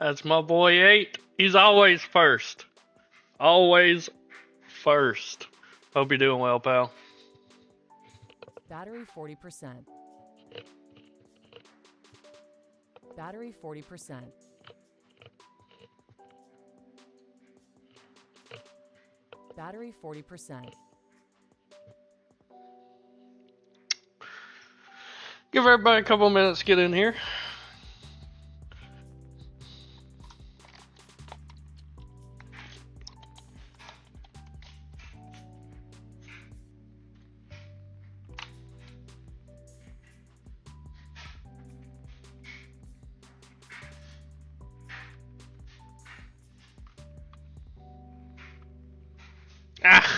That's my boy 8. He's always first. Always first. Hope you're doing well, pal. Battery 40%. Battery 40%. Battery 40%. Give everybody a couple minutes to get in here.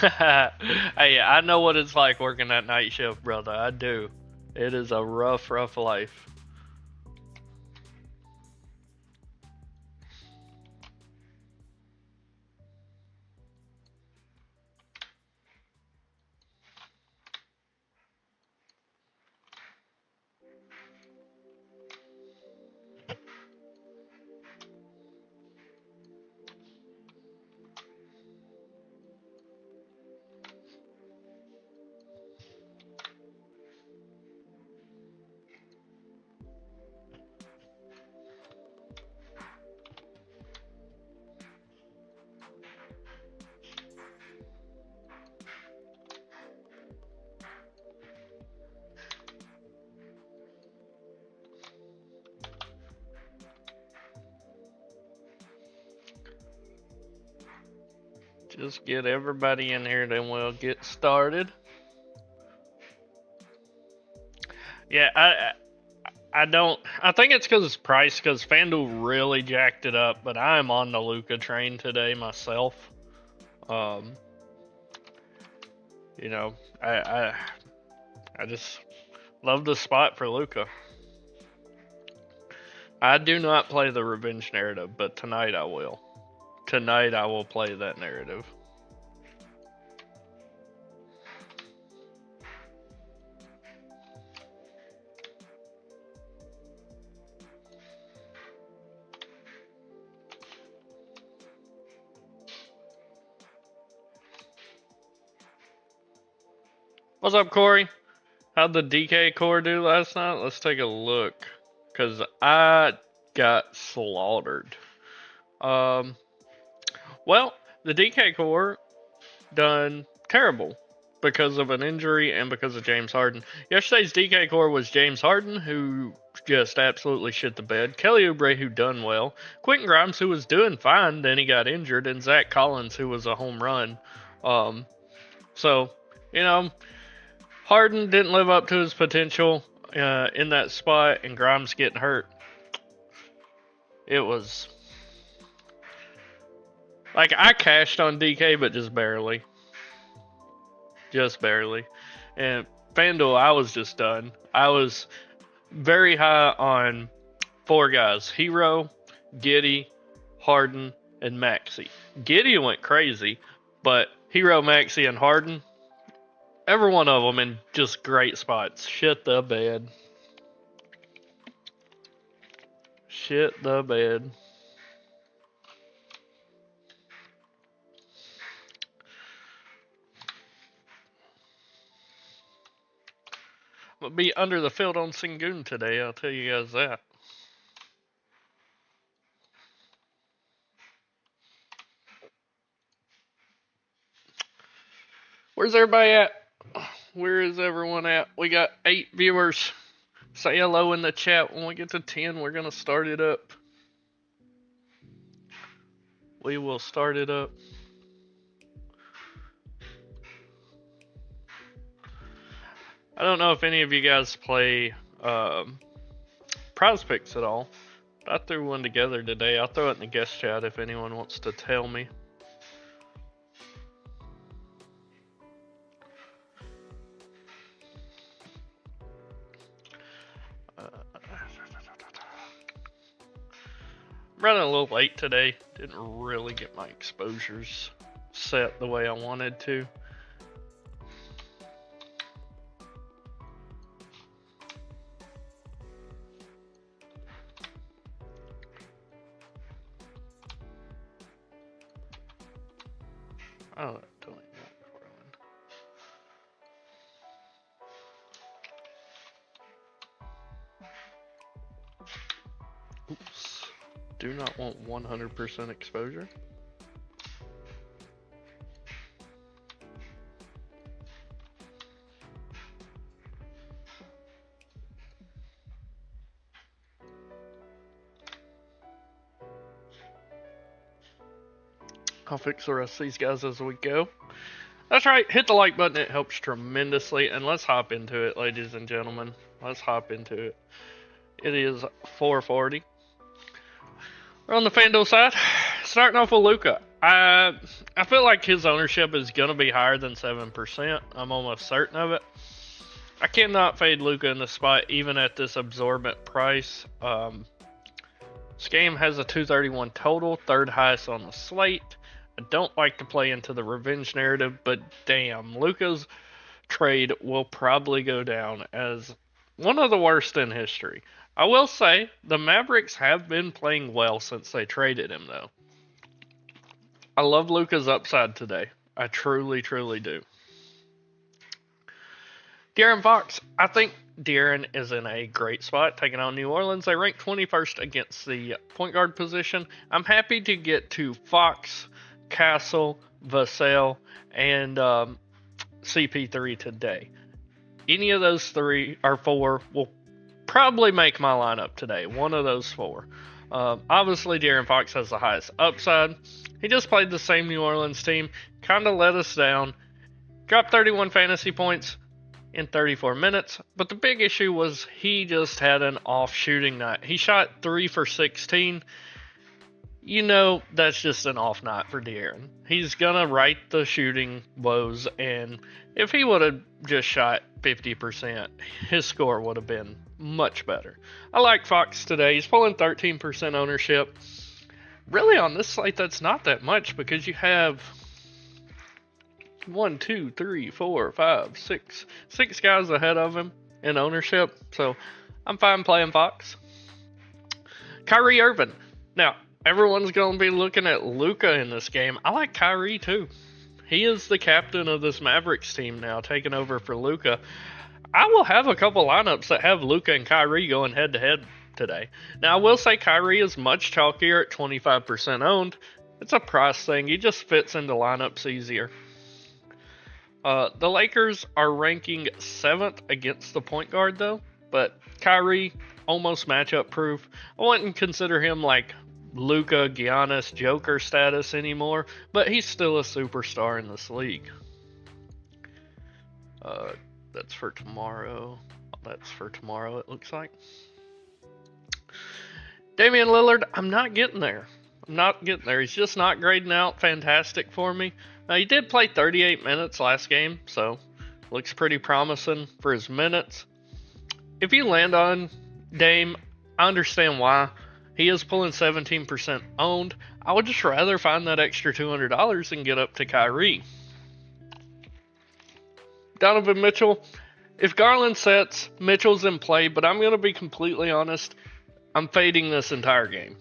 Hey, I know what it's like working that night shift, brother. I do. It is a rough, rough life. Just get everybody in here, then we'll get started. Yeah, I don't. I think it's because it's priced, because FanDuel really jacked it up. But I am on the Luka train today myself. Um, you know, I just love the spot for Luka. I do not play the revenge narrative, but tonight I will. Tonight I will play that narrative. What's up, Corey? How'd the DK core do last night? Let's take a look. Because I got slaughtered. Well, the DK core done terrible because of an injury and because of James Harden. Yesterday's DK core was James Harden, who just absolutely shit the bed. Kelly Oubre, who done well. Quentin Grimes, who was doing fine, then he got injured. And Zach Collins, who was a home run. So, you know, Harden didn't live up to his potential in that spot, and Grimes getting hurt. It was like I cashed on DK, but just barely. Just barely. And FanDuel, I was just done. I was very high on 4 guys: Hero, Giddy, Harden, and Maxey. Giddy went crazy, but Hero, Maxey, and Harden, every one of them in just great spots. Shit the bed. Shit the bed. I'm gonna be under the field on Sengun today, I'll tell you guys that. Where's everybody at? Where is everyone at? We got 8 viewers. Say hello in the chat. When we get to 10, we're gonna start it up. We will start it up. I don't know if any of you guys play Prize Picks at all. I threw one together today. I'll throw it in the guest chat if anyone wants to tell me. Running a little late today. Didn't really get my exposures set the way I wanted to. Oh, don't even want Corwin. Oops. Do not want 100% exposure. I'll fix the rest of these guys as we go. That's right, hit the like button, it helps tremendously, and let's hop into it, ladies and gentlemen. Let's hop into it. It is 4:40. We're on the FanDuel side, starting off with Luka. I feel like his ownership is going to be higher than 7%. I'm almost certain of it. I cannot fade Luka in this spot, even at this absorbent price. This game has a 231 total, third highest on the slate. I don't like to play into the revenge narrative, but damn, Luka's trade will probably go down as one of the worst in history. I will say, the Mavericks have been playing well since they traded him, though. I love Luka's upside today. I truly, truly do. De'Aaron Fox. I think De'Aaron is in a great spot taking on New Orleans. They rank 21st against the point guard position. I'm happy to get to Fox, Castle, Vassell, and CP3 today. Any of those three or four will probably make my lineup today. One of those four. Obviously, De'Aaron Fox has the highest upside. He just played the same New Orleans team. Kind of let us down. Dropped 31 fantasy points in 34 minutes. But the big issue was he just had an off shooting night. He shot 3 for 16. You know, that's just an off night for De'Aaron. He's going to right the shooting woes, and if he would have just shot 50%, his score would have been much better. I like Fox today. He's pulling 13% ownership. Really, on this slate, that's not that much because you have 1, 2, 3, 4, 5, 6 guys ahead of him in ownership. So I'm fine playing Fox. Kyrie Irving. Now, everyone's going to be looking at Luka in this game. I like Kyrie too. He is the captain of this Mavericks team now, taking over for Luka. I will have a couple lineups that have Luka and Kyrie going head to head today. Now, I will say Kyrie is much chalkier at 25% owned. It's a price thing. He just fits into lineups easier. The Lakers are ranking 7th against the point guard though, but Kyrie almost matchup proof. I wouldn't consider him like Luka, Giannis, Joker status anymore, but he's still a superstar in this league. That's for tomorrow. That's for tomorrow, it looks like. Damian Lillard, I'm not getting there. He's just not grading out fantastic for me. He did play 38 minutes last game, so looks pretty promising for his minutes. If you land on Dame, I understand why. He is pulling 17% owned. I would just rather find that extra $200 and get up to Kyrie. Donovan Mitchell. If Garland sets, Mitchell's in play, but I'm going to be completely honest. I'm fading this entire game.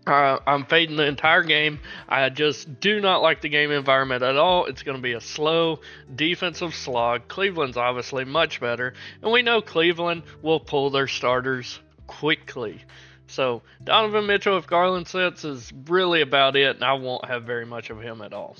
I'm fading the entire game. I just do not like the game environment at all. It's going to be a slow defensive slog. Cleveland's obviously much better, and we know Cleveland will pull their starters quickly. So Donovan Mitchell, if Garland sets, is really about it, and I won't have very much of him at all.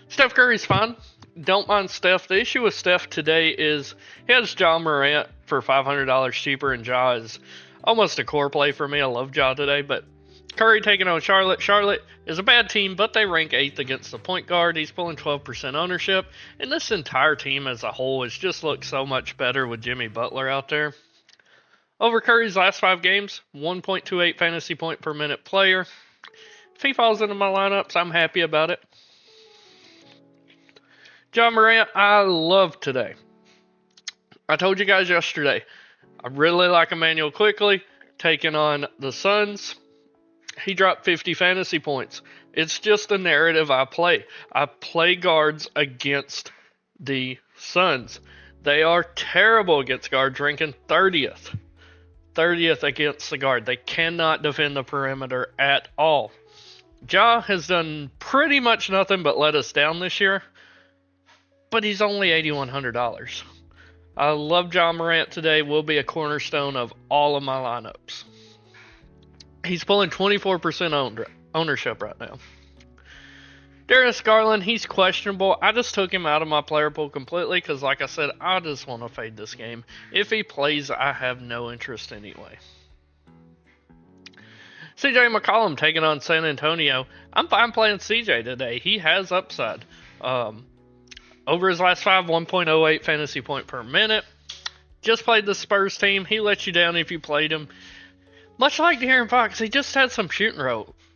Steph Curry's fine. Don't mind Steph. The issue with Steph today is he has Ja Morant for $500 cheaper, and Ja is almost a core play for me. I love Ja today, but Curry taking on Charlotte. Charlotte is a bad team, but they rank 8th against the point guard. He's pulling 12% ownership, and this entire team as a whole has just looked so much better with Jimmy Butler out there. Over Curry's last 5 games, 1.28 fantasy point per minute player. If he falls into my lineups, I'm happy about it. Ja Morant, I love today. I told you guys yesterday, I really like Emmanuel Quickley taking on the Suns. He dropped 50 fantasy points. It's just a narrative I play. I play guards against the Suns. They are terrible against guards, ranking 30th. 30th against the guard. They cannot defend the perimeter at all. Ja has done pretty much nothing but let us down this year. But he's only $8,100. I love John Morant today. Will be a cornerstone of all of my lineups. He's pulling 24% ownership right now. Darius Garland, he's questionable. I just took him out of my player pool completely because, like I said, I just want to fade this game. If he plays, I have no interest anyway. CJ McCollum taking on San Antonio. I'm fine playing CJ today. He has upside. Over his last 5, 1.08 fantasy point per minute. Just played the Spurs team. He lets you down if you played him. Much like De'Aaron Fox, he just had some shooting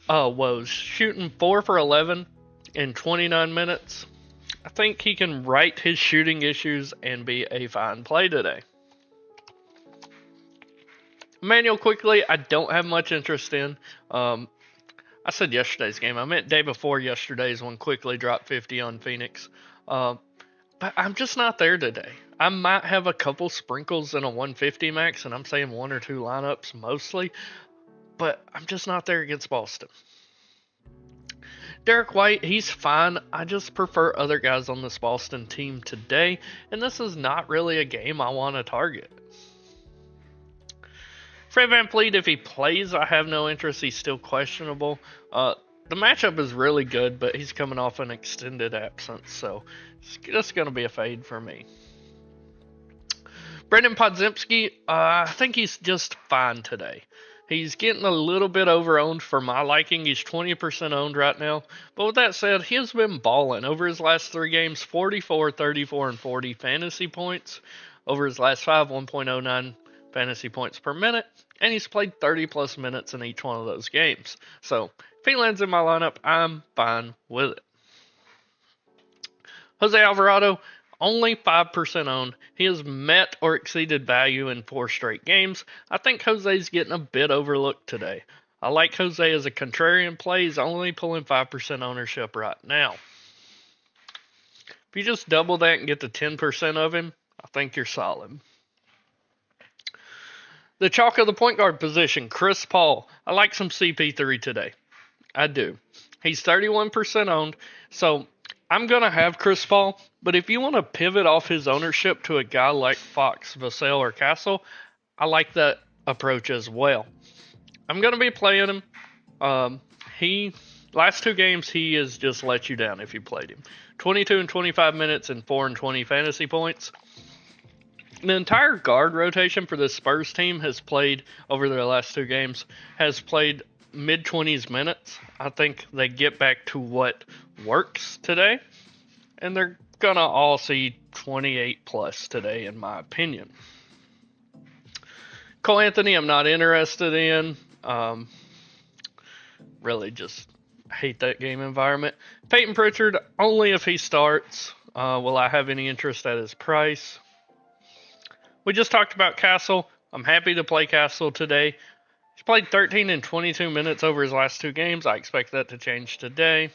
woes. Shooting 4 for 11 in 29 minutes. I think he can right his shooting issues and be a fine play today. Emmanuel Quickley, I don't have much interest in. I said yesterday's game. I meant day before yesterday's when Quickley dropped 50 on Phoenix. But I'm just not there today. I might have a couple sprinkles in a 150 max, and I'm saying 1 or 2 lineups mostly. But I'm just not there against Boston. Derek White, he's fine. I just prefer other guys on this Boston team today. And this is not really a game I want to target. Fred VanVleet, if he plays, I have no interest. He's still questionable. The matchup is really good, but he's coming off an extended absence, so it's just going to be a fade for me. Brendan Podziemski, I think he's just fine today. He's getting a little bit over-owned for my liking. He's 20% owned right now. But with that said, he has been balling. Over his last 3 games, 44, 34, and 40 fantasy points. Over his last 5, 1.09 fantasy points per minute. And he's played 30-plus minutes in each one of those games. So, if he lands in my lineup, I'm fine with it. Jose Alvarado, only 5% owned. He has met or exceeded value in 4 straight games. I think Jose's getting a bit overlooked today. I like Jose as a contrarian play. He's only pulling 5% ownership right now. If you just double that and get to 10% of him, I think you're solid. The chalk of the point guard position, Chris Paul. I like some CP3 today. I do. He's 31% owned, so I'm going to have Chris Paul, but if you want to pivot off his ownership to a guy like Fox, Vassell, or Castle, I like that approach as well. I'm going to be playing him. Last 2 games, he has just let you down if you played him. 22 and 25 minutes and 4 and 20 fantasy points. The entire guard rotation for this Spurs team has played, over their last 2 games, has played mid-20s minutes. I think they get back to what works today, and they're going to all see 28 plus today, in my opinion. Cole Anthony, I'm not interested in. Really just hate that game environment. Peyton Pritchard, only if he starts. Will I have any interest at his price? We just talked about Castle. I'm happy to play Castle today. He's played 13 and 22 minutes over his last 2 games. I expect that to change today.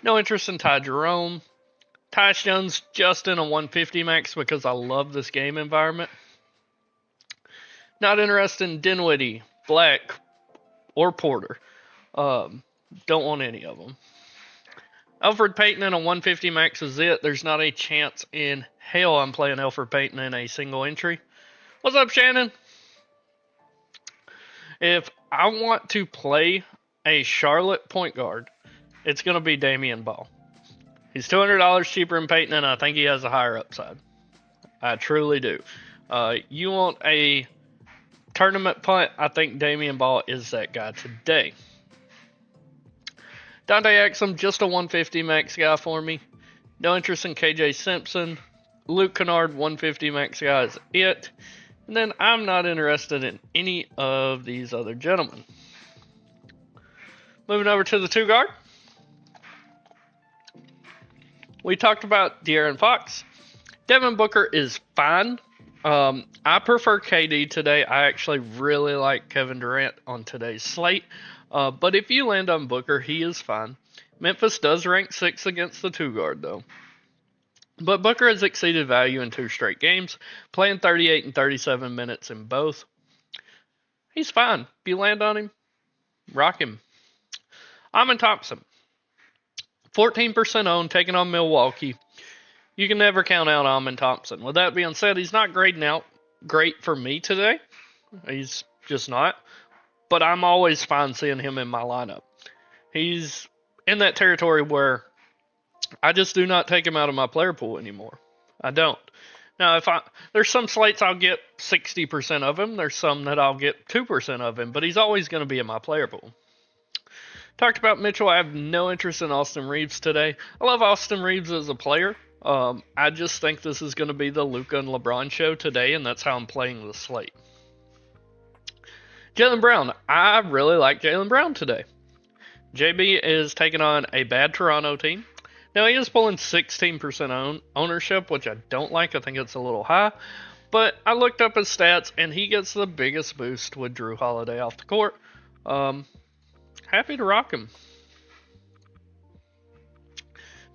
No interest in Ty Jerome. Tyus Jones just in a 150 max because I love this game environment. Not interested in Dinwiddie, Black, or Porter. Don't want any of them. Elfrid Payton in a 150 max is it. There's not a chance in hell I'm playing Elfrid Payton in a single entry. What's up, Shannon? If I want to play a Charlotte point guard, it's going to be Damian Ball. He's $200 cheaper than Payton, and I think he has a higher upside. I truly do. You want a tournament punt, I think Damian Ball is that guy today. Dante Exum, just a 150 max guy for me. No interest in KJ Simpson. Luke Kennard, 150 max guy is it. And then I'm not interested in any of these other gentlemen. Moving over to the 2 guard. We talked about De'Aaron Fox. Devin Booker is fine. I prefer KD today. I actually really like Kevin Durant on today's slate. But if you land on Booker, he is fine. Memphis does rank 6th against the 2 guard, though. But Booker has exceeded value in 2 straight games, playing 38 and 37 minutes in both. He's fine. If you land on him, rock him. Amon Thompson. 14% owned, taking on Milwaukee. You can never count out Amon Thompson. With that being said, he's not grading out great for me today. He's just not. But I'm always fine seeing him in my lineup. He's in that territory where I just do not take him out of my player pool anymore. I don't. Now, there's some slates I'll get 60% of him. There's some that I'll get 2% of him. But he's always going to be in my player pool. Talked about Mitchell. I have no interest in Austin Reeves today. I love Austin Reeves as a player. I just think this is going to be the Luka and LeBron show today, and that's how I'm playing the slate. Jaylen Brown. I really like Jaylen Brown today. JB is taking on a bad Toronto team. Now, he is pulling 16% ownership, which I don't like. I think it's a little high. But I looked up his stats, and he gets the biggest boost with Drew Holiday off the court. Happy to rock him.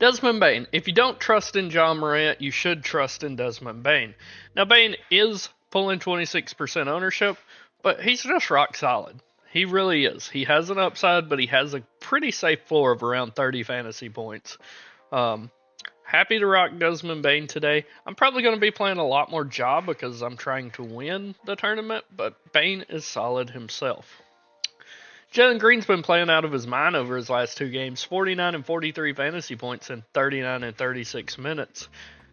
Desmond Bane. If you don't trust in John Morant, you should trust in Desmond Bane. Now, Bane is pulling 26% ownership, but he's just rock solid. He really is. He has an upside, but he has a pretty safe floor of around 30 fantasy points. Happy to rock Desmond Bane today. I'm probably going to be playing a lot more Ja because I'm trying to win the tournament, but Bane is solid himself. Jalen Green's been playing out of his mind over his last two games, 49 and 43 fantasy points in 39 and 36 minutes.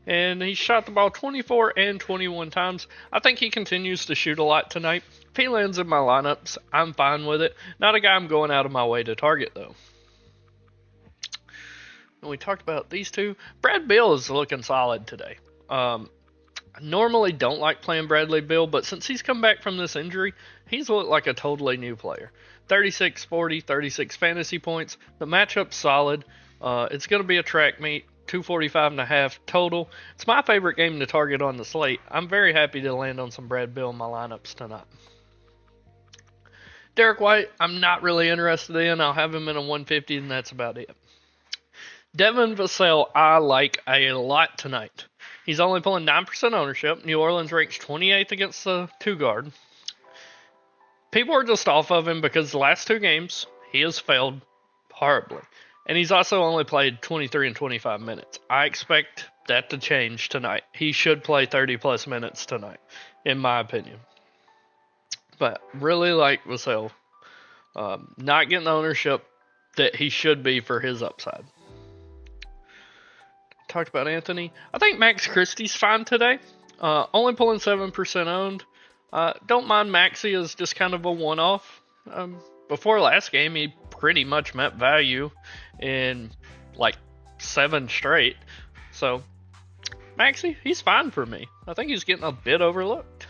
And he shot the ball 24 and 21 times. I think he continues to shoot a lot tonight. If he lands in my lineups, I'm fine with it. Not a guy I'm going out of my way to target, though. And we talked about these two. Brad Beal is looking solid today. I normally don't like playing Bradley Beal, but since he's come back from this injury, he's looked like a totally new player. 36, 40, 36 fantasy points. The matchup's solid. It's going to be a track meet. 245.5 total. It's my favorite game to target on the slate. I'm very happy to land on some Brad Beal in my lineups tonight. Derek White, I'm not really interested in. I'll have him in a 150, and that's about it. Devin Vassell, I like a lot tonight. He's only pulling 9% ownership. New Orleans ranks 28th against the two guard. People are just off of him because the last two games, he has failed horribly. And he's also only played 23 and 25 minutes. I expect that to change tonight. He should play 30-plus minutes tonight, in my opinion. But really like Vassell. Not getting the ownership that he should be for his upside. Talked about Anthony. I think Max Christie's fine today. Only pulling 7% owned. Don't mind Maxey as just kind of a one-off. Before last game, he pretty much met value in like 7 straight. So, Maxey, he's fine for me. I think he's getting a bit overlooked.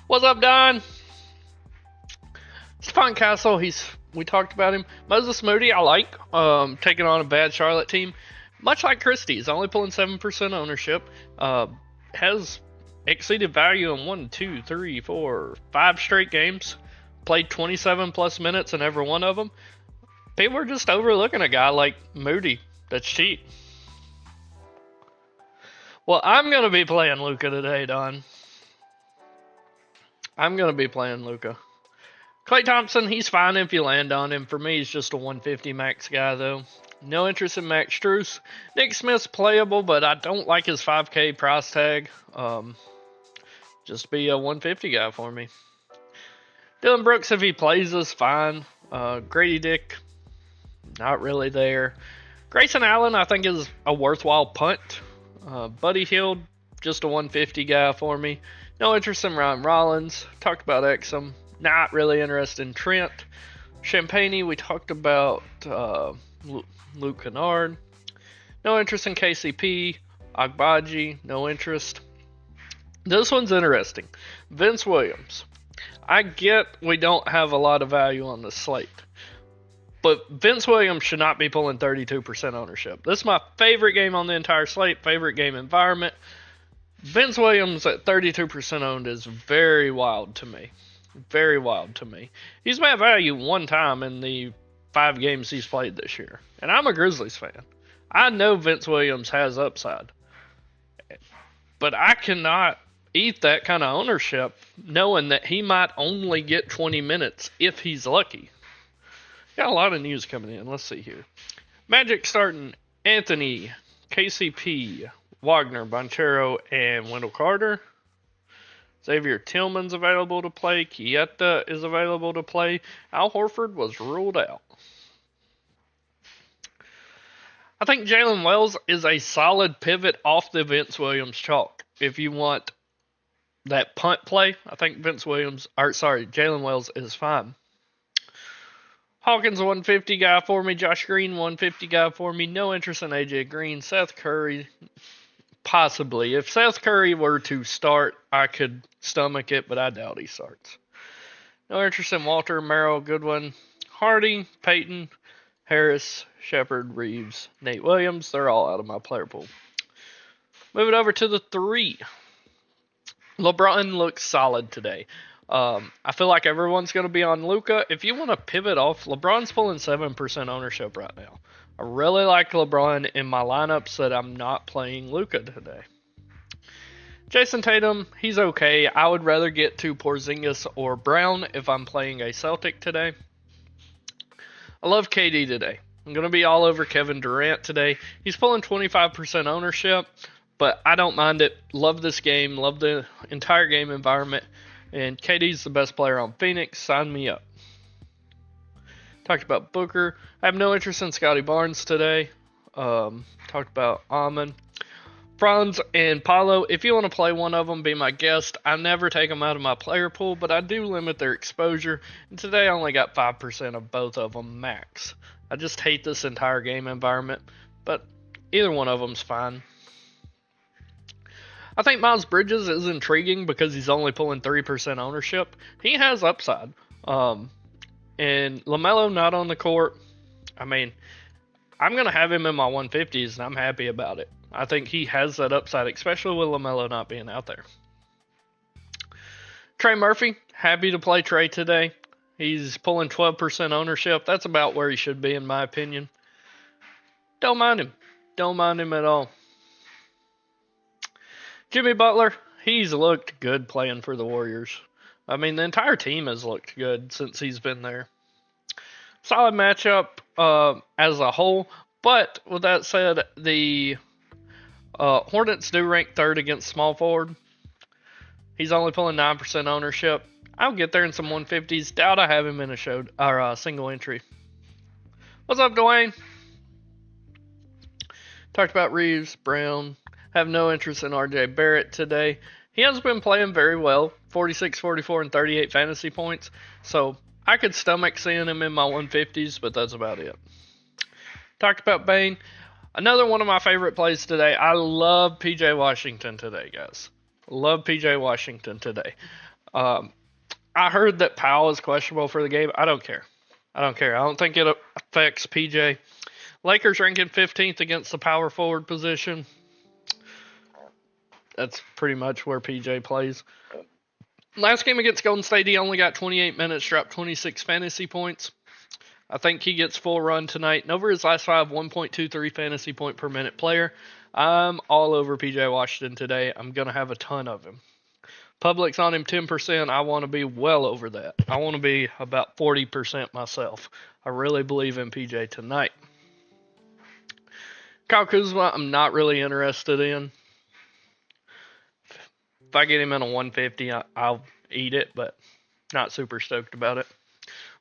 What's up, Don? Stephon Castle, we talked about him. Moses Moody, I like. Taking on a bad Charlotte team. Much like Christie's, only pulling 7% ownership. Has exceeded value in 1, 2, 3, 4, 5 straight games. Played 27 plus minutes in every one of them. People are just overlooking a guy like Moody. That's cheap. Well, I'm going to be playing Luka today, Don. I'm going to be playing Luka. Klay Thompson, he's fine if you land on him. For me, he's just a 150 max guy, though. No interest in Max Strus. Nick Smith's playable, but I don't like his 5K price tag. Just be a 150 guy for me. Dylan Brooks, if he plays, is fine. Grady Dick, not really there. Grayson Allen, I think, is a worthwhile punt. Buddy Hield, just a 150 guy for me. No interest in Ryan Rollins. Talked about Exum. Not really interested in Trent. Champagne, we talked about Luke Kennard. No interest in KCP. Agbaji, no interest. This one's interesting. Vince Williams. I get we don't have a lot of value on the slate. But Vince Williams should not be pulling 32% ownership. This is my favorite game on the entire slate. Favorite game environment. Vince Williams at 32% owned is very wild to me. Very wild to me. He's made value one time in the 5 games he's played this year. And I'm a Grizzlies fan. I know Vince Williams has upside. But I cannot eat that kind of ownership knowing that he might only get 20 minutes if he's lucky. Got a lot of news coming in. Let's see here. Magic starting Anthony, KCP, Wagner, Bonchero, and Wendell Carter. Xavier Tillman's available to play. Kieta is available to play. Al Horford was ruled out. I think Jalen Wells is a solid pivot off the Vince Williams chalk. If you want that punt play, I think Jalen Wells is fine. Hawkins 150 guy for me. Josh Green 150 guy for me. No interest in AJ Green. Seth Curry, possibly. If Seth Curry were to start, I could stomach it, but I doubt he starts. No interest in Walter, Merrill, Goodwin, Hardy, Peyton, Harris, Shepard, Reeves, Nate Williams. They're all out of my player pool. Moving over to the 3. LeBron looks solid today. I feel like everyone's going to be on Luka. If you want to pivot off, LeBron's pulling 7% ownership right now. I really like LeBron in my lineups that I'm not playing Luka today. Jason Tatum, he's okay. I would rather get to Porzingis or Brown if I'm playing a Celtic today. I love KD today. I'm going to be all over Kevin Durant today. He's pulling 25% ownership, but I don't mind it. Love this game. Love the entire game environment. And KD's the best player on Phoenix. Sign me up. Talked about Booker. I have no interest in Scotty Barnes today. Talked about Amon. Franz and Paulo. If you want to play one of them, be my guest. I never take them out of my player pool, but I do limit their exposure. And today I only got 5% of both of them max. I just hate this entire game environment, but either one of them's fine. I think Miles Bridges is intriguing because he's only pulling 3% ownership. He has upside. And LaMelo not on the court. I mean, I'm going to have him in my 150s, and I'm happy about it. I think he has that upside, especially with LaMelo not being out there. Trey Murphy, happy to play Trey today. He's pulling 12% ownership. That's about where he should be, in my opinion. Don't mind him. Don't mind him at all. Jimmy Butler, he's looked good playing for the Warriors. I mean, the entire team has looked good since he's been there. Solid matchup as a whole. But with that said, the Hornets do rank 3rd against small forward. He's only pulling 9% ownership. I'll get there in some 150s. Doubt I have him in a single entry. What's up, Dwayne? Talked about Reeves, Brown. Have no interest in RJ Barrett today. He has been playing very well. 46, 44, and 38 fantasy points. So I could stomach seeing him in my 150s, but that's about it. Talked about Bane. Another one of my favorite plays today. I love PJ Washington today, guys. Love PJ Washington today. I heard that Powell is questionable for the game. I don't care. I don't think it affects PJ. Lakers ranking 15th against the power forward position. That's pretty much where PJ plays. Last game against Golden State, he only got 28 minutes, dropped 26 fantasy points. I think he gets full run tonight. And over his last 5, 1.23 fantasy point per minute player. I'm all over PJ Washington today. I'm going to have a ton of him. Public's on him 10%. I want to be well over that. I want to be about 40% myself. I really believe in PJ tonight. Kyle Kuzma, I'm not really interested in. If I get him in a 150, I'll eat it, but not super stoked about it.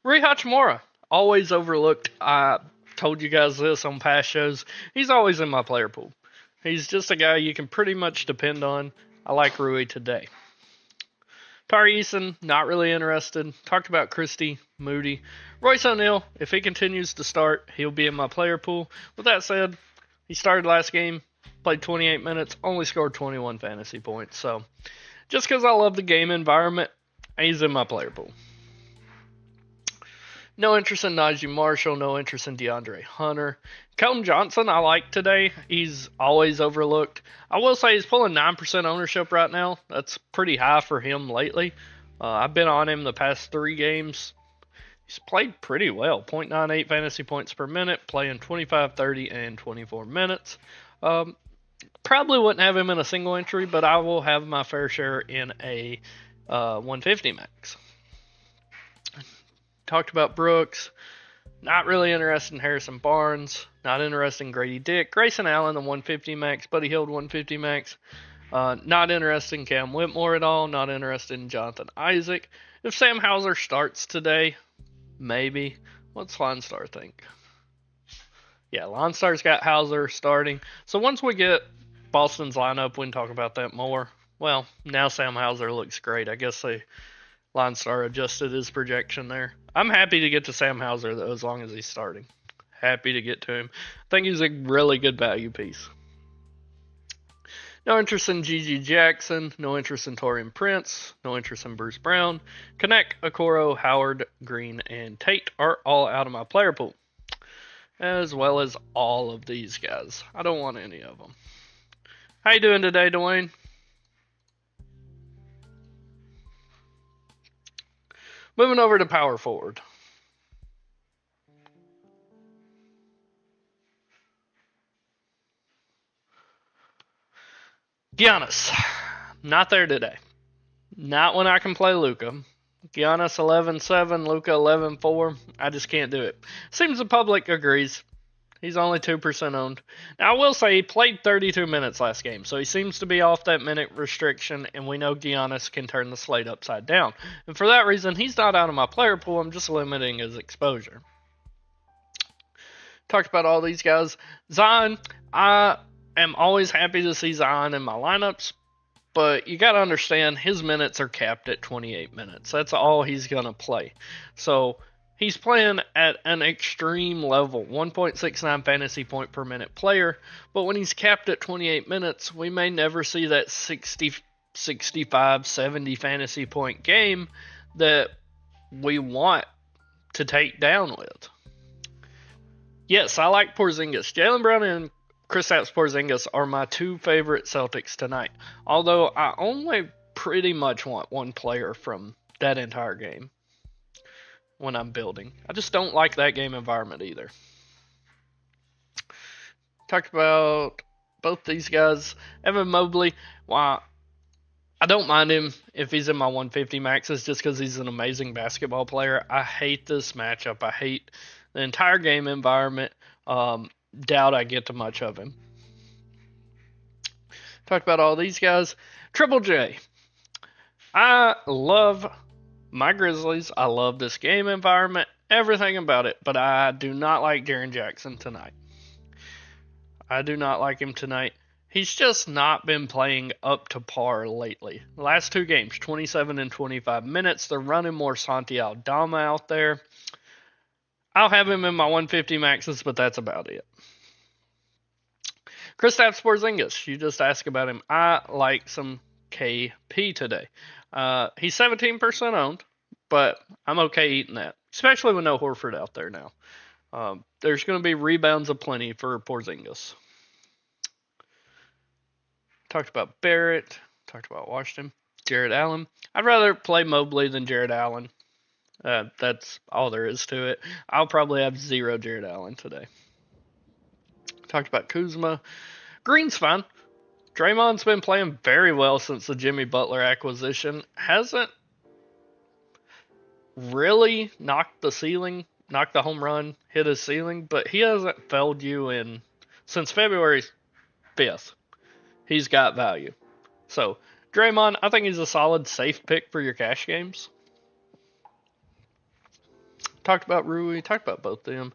Rui Hachimura, always overlooked. I told you guys this on past shows. He's always in my player pool. He's just a guy you can pretty much depend on. I like Rui today. Tari Eason, not really interested. Talked about Christie, Moody. Royce O'Neal, if he continues to start, he'll be in my player pool. With that said, he started last game, played 28 minutes, only scored 21 fantasy points. So, just because I love the game environment, he's in my player pool. No interest in Najee Marshall, no interest in DeAndre Hunter. Kelton Johnson, I like today. He's always overlooked. I will say he's pulling 9% ownership right now. That's pretty high for him lately. I've been on him the past 3 games. He's played pretty well. 0.98 fantasy points per minute, playing 25, 30, and 24 minutes. Probably wouldn't have him in a single entry, but I will have my fair share in a 150 max. Talked about Brooks. Not really interested in Harrison Barnes. Not interested in Grady Dick. Grayson Allen, the 150 max. Buddy Hield, 150 max. Not interested in Cam Whitmore at all. Not interested in Jonathan Isaac. If Sam Hauser starts today, maybe. What's Lonstar think? Yeah, Lonstar's got Hauser starting. So once we get Boston's lineup, we can talk about that more. Well, now Sam Hauser looks great. I guess Lonstar adjusted his projection there. I'm happy to get to Sam Hauser, though, as long as he's starting. Happy to get to him. I think he's a really good value piece. No interest in Gigi Jackson. No interest in Torian Prince. No interest in Bruce Brown. Connect, Okoro, Howard, Green, and Tate are all out of my player pool. As well as all of these guys. I don't want any of them. How you doing today, Dwayne? Moving over to power forward. Giannis. Not there today. Not when I can play Luka. Giannis 11-7, Luka 11-4. I just can't do it. Seems the public agrees. He's only 2% owned. Now, I will say he played 32 minutes last game, so he seems to be off that minute restriction, and we know Giannis can turn the slate upside down. And for that reason, he's not out of my player pool. I'm just limiting his exposure. Talked about all these guys. Zion, I am always happy to see Zion in my lineups, but you got to understand his minutes are capped at 28 minutes. That's all he's going to play. So he's playing at an extreme level, 1.69 fantasy point per minute player, but when he's capped at 28 minutes, we may never see that 60, 65, 70 fantasy point game that we want to take down with. Yes, I like Porzingis. Jaylen Brown and Kristaps Porzingis are my two favorite Celtics tonight. Although I only pretty much want one player from that entire game when I'm building. I just don't like that game environment either. Talked about both these guys. Evan Mobley, wow, I don't mind him if he's in my 150 maxes just because he's an amazing basketball player. I hate this matchup. I hate the entire game environment. Doubt I get to much of him. Talked about all these guys. Triple J. I love my Grizzlies. I love this game environment. Everything about it. But I do not like Jaren Jackson tonight. I do not like him tonight. He's just not been playing up to par lately. The last two games, 27 and 25 minutes. They're running more Santi Aldama out there. I'll have him in my 150 maxes, but that's about it. Kristaps Porzingis, you just asked about him. I like some KP today. He's 17% owned, but I'm okay eating that, especially with no Horford out there now. There's going to be rebounds aplenty for Porzingis. Talked about Barrett. Talked about Washington. Jared Allen. I'd rather play Mobley than Jared Allen. That's all there is to it. I'll probably have 0 Jared Allen today. Talked about Kuzma. Green's fine. Draymond's been playing very well since the Jimmy Butler acquisition. Hasn't really knocked the home run, hit his ceiling, but he hasn't failed you since February 5th. He's got value. So, Draymond, I think he's a solid, safe pick for your cash games. Talked about Rui, talked about both of them.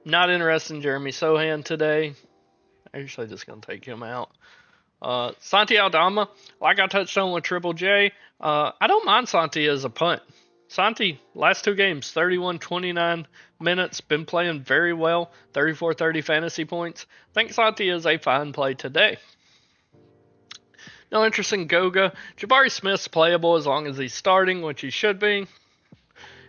Not interested in Jeremy Sohan today. Actually, just going to take him out. Santi Aldama, like I touched on with Triple J, I don't mind Santi as a punt. Santi, last two games, 31-29 minutes, been playing very well, 34-30 fantasy points. I think Santi is a fine play today. No interest in Goga. Jabari Smith's playable as long as he's starting, which he should be.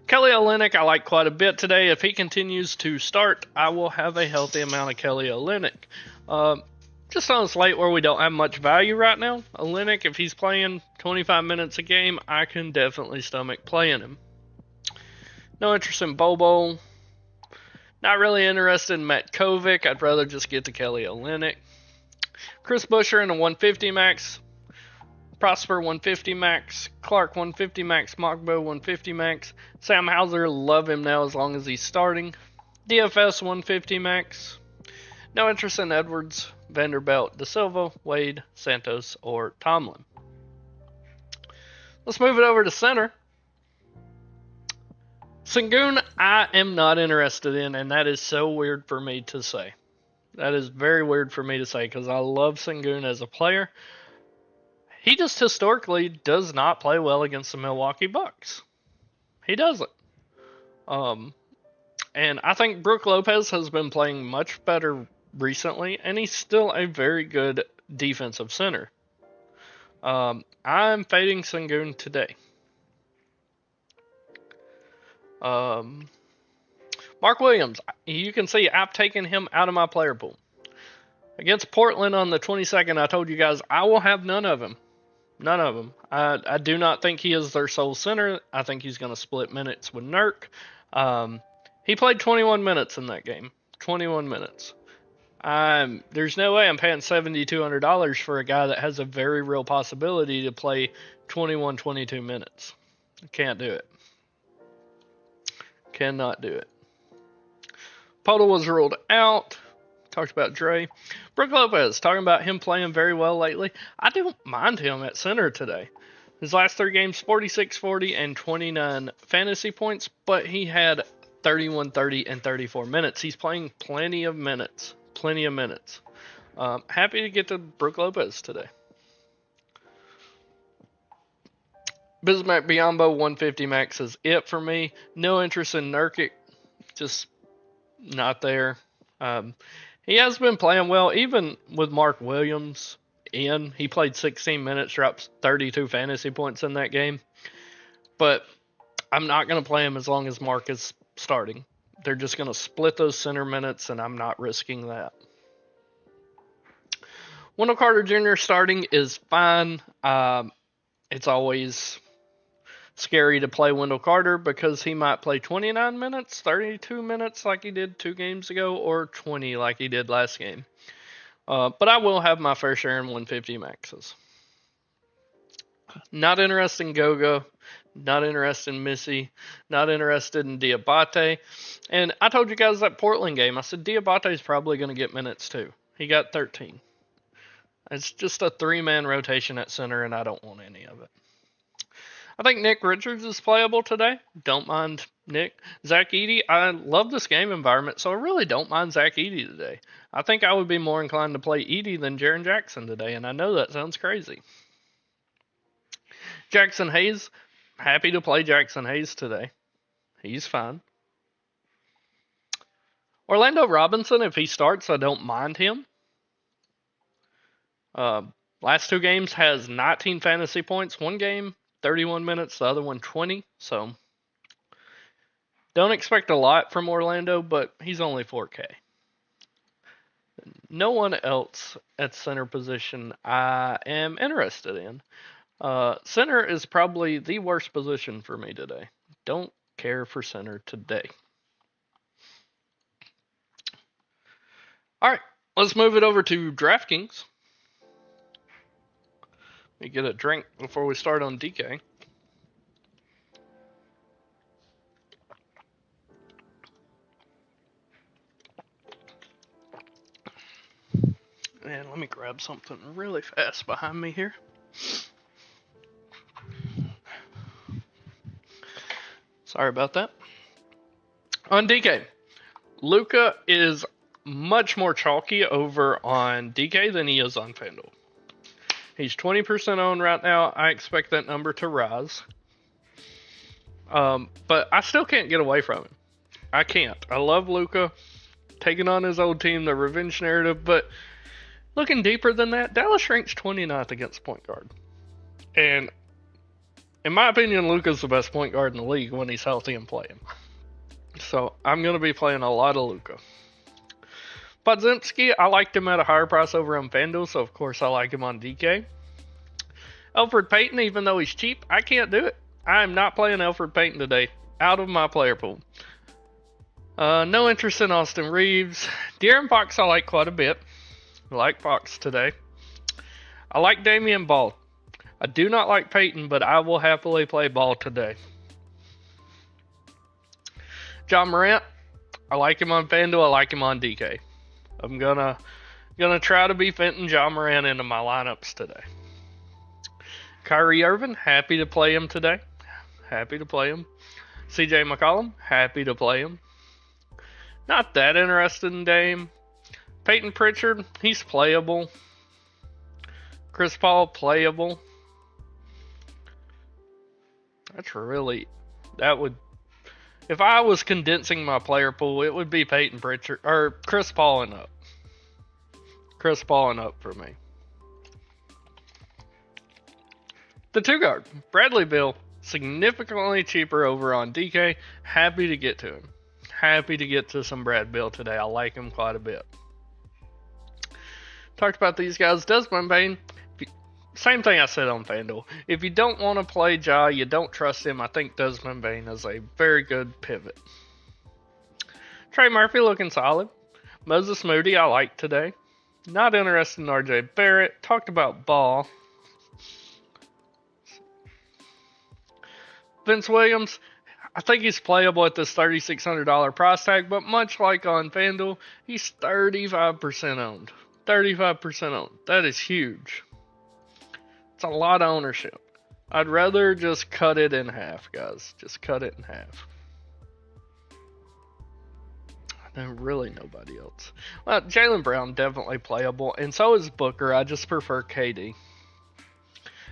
Kelly Olynyk I like quite a bit today. If he continues to start, I will have a healthy amount of Kelly Olynyk. Just on a slate where we don't have much value right now, Olynyk, if he's playing 25 minutes a game, I can definitely stomach playing him. No interest in Bobo. Not really interested in Matt Kovic. I'd rather just get to Kelly Olynyk. Chris Buescher in a 150 max. Prosper 150 max. Clark 150 max. Mogbo 150 max. Sam Hauser, love him now as long as he's starting. DFS 150 max. No interest in Edwards, Vanderbilt, De Silva, Wade, Santos, or Tomlin. Let's move it over to center. Sengun, I am not interested in, and that is so weird for me to say. That is very weird for me to say because I love Sengun as a player. He just historically does not play well against the Milwaukee Bucks. He doesn't. And I think Brook Lopez has been playing much better recently, and he's still a very good defensive center. I'm fading Sengun today. Mark Williams, you can see I've taken him out of my player pool. Against Portland on the 22nd, I told you guys I will have none of him. None of them. I do not think he is their sole center. I think he's going to split minutes with Nurk. He played 21 minutes in that game. 21 minutes. There's no way I'm paying $7,200 for a guy that has a very real possibility to play 21, 22 minutes. Can't do it. Cannot do it. Podol was ruled out. Talked about Dre. Brook Lopez, talking about him playing very well lately. I don't mind him at center today. His last 3 games, 46, 40, and 29 fantasy points, but he had 31, 30, and 34 minutes. He's playing plenty of minutes. Plenty of minutes. Happy to get to Brook Lopez today. Bismack Biyombo 150 max is it for me. No interest in Nurkic. Just not there. He has been playing well, even with Mark Williams in. He played 16 minutes, dropped 32 fantasy points in that game. But I'm not going to play him as long as Mark is starting. They're just going to split those center minutes, and I'm not risking that. Wendell Carter Jr. starting is fine. It's always scary to play Wendell Carter because he might play 29 minutes, 32 minutes like he did 2 games ago, or 20 like he did last game. But I will have my fair share in 150 maxes. Not interested in Goga. Not interested in Missy. Not interested in Diabate. And I told you guys that Portland game, I said Diabate is probably going to get minutes too. He got 13. It's just a 3-man rotation at center, and I don't want any of it. I think Nick Richards is playable today. Don't mind Nick. Zach Edey, I love this game environment, so I really don't mind Zach Edey today. I think I would be more inclined to play Edey than Jaren Jackson today, and I know that sounds crazy. Jackson Hayes, happy to play Jackson Hayes today. He's fine. Orlando Robinson, if he starts, I don't mind him. Last 2 games has 19 fantasy points. 1 game, 31 minutes, the other one 20. So don't expect a lot from Orlando, but he's only 4K. No one else at center position I am interested in. Center is probably the worst position for me today. Don't care for center today. All right, let's move it over to DraftKings. Let me get a drink before we start on DK. And let me grab something really fast behind me here. Sorry about that. On DK, Luka is much more chalky over on DK than he is on FanDuel. He's 20% owned right now. I expect that number to rise. But I still can't get away from him. I can't. I love Luka taking on his old team, the revenge narrative, but looking deeper than that, Dallas ranks 29th against point guard. And in my opinion, Luka's the best point guard in the league when he's healthy and playing. So I'm going to be playing a lot of Luka. Podziemski, I liked him at a higher price over on FanDuel, so of course I like him on DK. Elfrid Payton, even though he's cheap, I can't do it. I am not playing Elfrid Payton today. Out of my player pool. No interest in Austin Reeves. De'Aaron Fox I like quite a bit. I like Fox today. I like Damian Ball. I do not like Payton, but I will happily play Ball today. John Morant, I like him on FanDuel. I like him on DK. I'm gonna try to be fitting John Moran into my lineups today. Kyrie Irving, happy to play him today. Happy to play him. CJ McCollum, happy to play him. Not that interested in Dame. Peyton Pritchard, he's playable. Chris Paul, playable. That would, if I was condensing my player pool, it would be Peyton Pritchard, or Chris Paul and up. Chris Paul and up for me. The 2-guard, Bradley Beal, significantly cheaper over on DK. Happy to get to him. Happy to get to some Brad Beal today. I like him quite a bit. Talked about these guys. Desmond Bane, same thing I said on FanDuel. If you don't want to play Ja, you don't trust him, I think Desmond Bane is a very good pivot. Trey Murphy looking solid. Moses Moody I like today. Not interested in RJ Barrett. Talked about Ball. Vince Williams, I think he's playable at this $3,600 price tag, but much like on FanDuel, he's 35% owned. 35% owned. That is huge. It's a lot of ownership. I'd rather just cut it in half, guys. Just cut it in half. And really nobody else. Well, Jaylen Brown definitely playable, and so is Booker. I just prefer KD.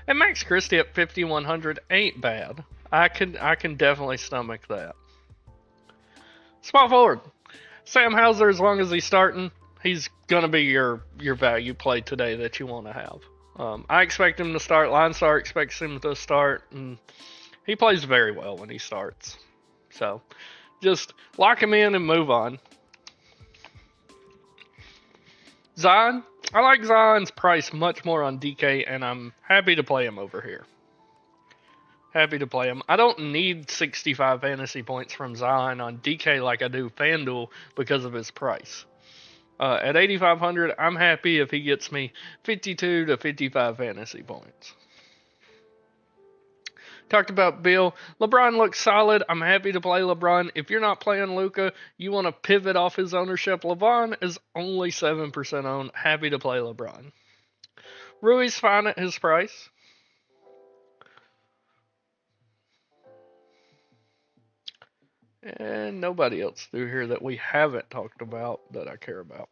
And Max Christie at 5,100 ain't bad. I can definitely stomach that. Small forward. Sam Hauser, as long as he's starting, he's gonna be your value play today that you want to have. I expect him to start. Linestar expects him to start, and he plays very well when he starts. So, just lock him in and move on. Zion, I like Zion's price much more on DK, and I'm happy to play him over here. Happy to play him. I don't need 65 fantasy points from Zion on DK like I do FanDuel because of his price. At 8,500, I'm happy if he gets me 52 to 55 fantasy points. Talked about Bill. LeBron looks solid. I'm happy to play LeBron. If you're not playing Luka, you want to pivot off his ownership. LeBron is only 7% owned. Happy to play LeBron. Rui's fine at his price. And nobody else through here that we haven't talked about that I care about.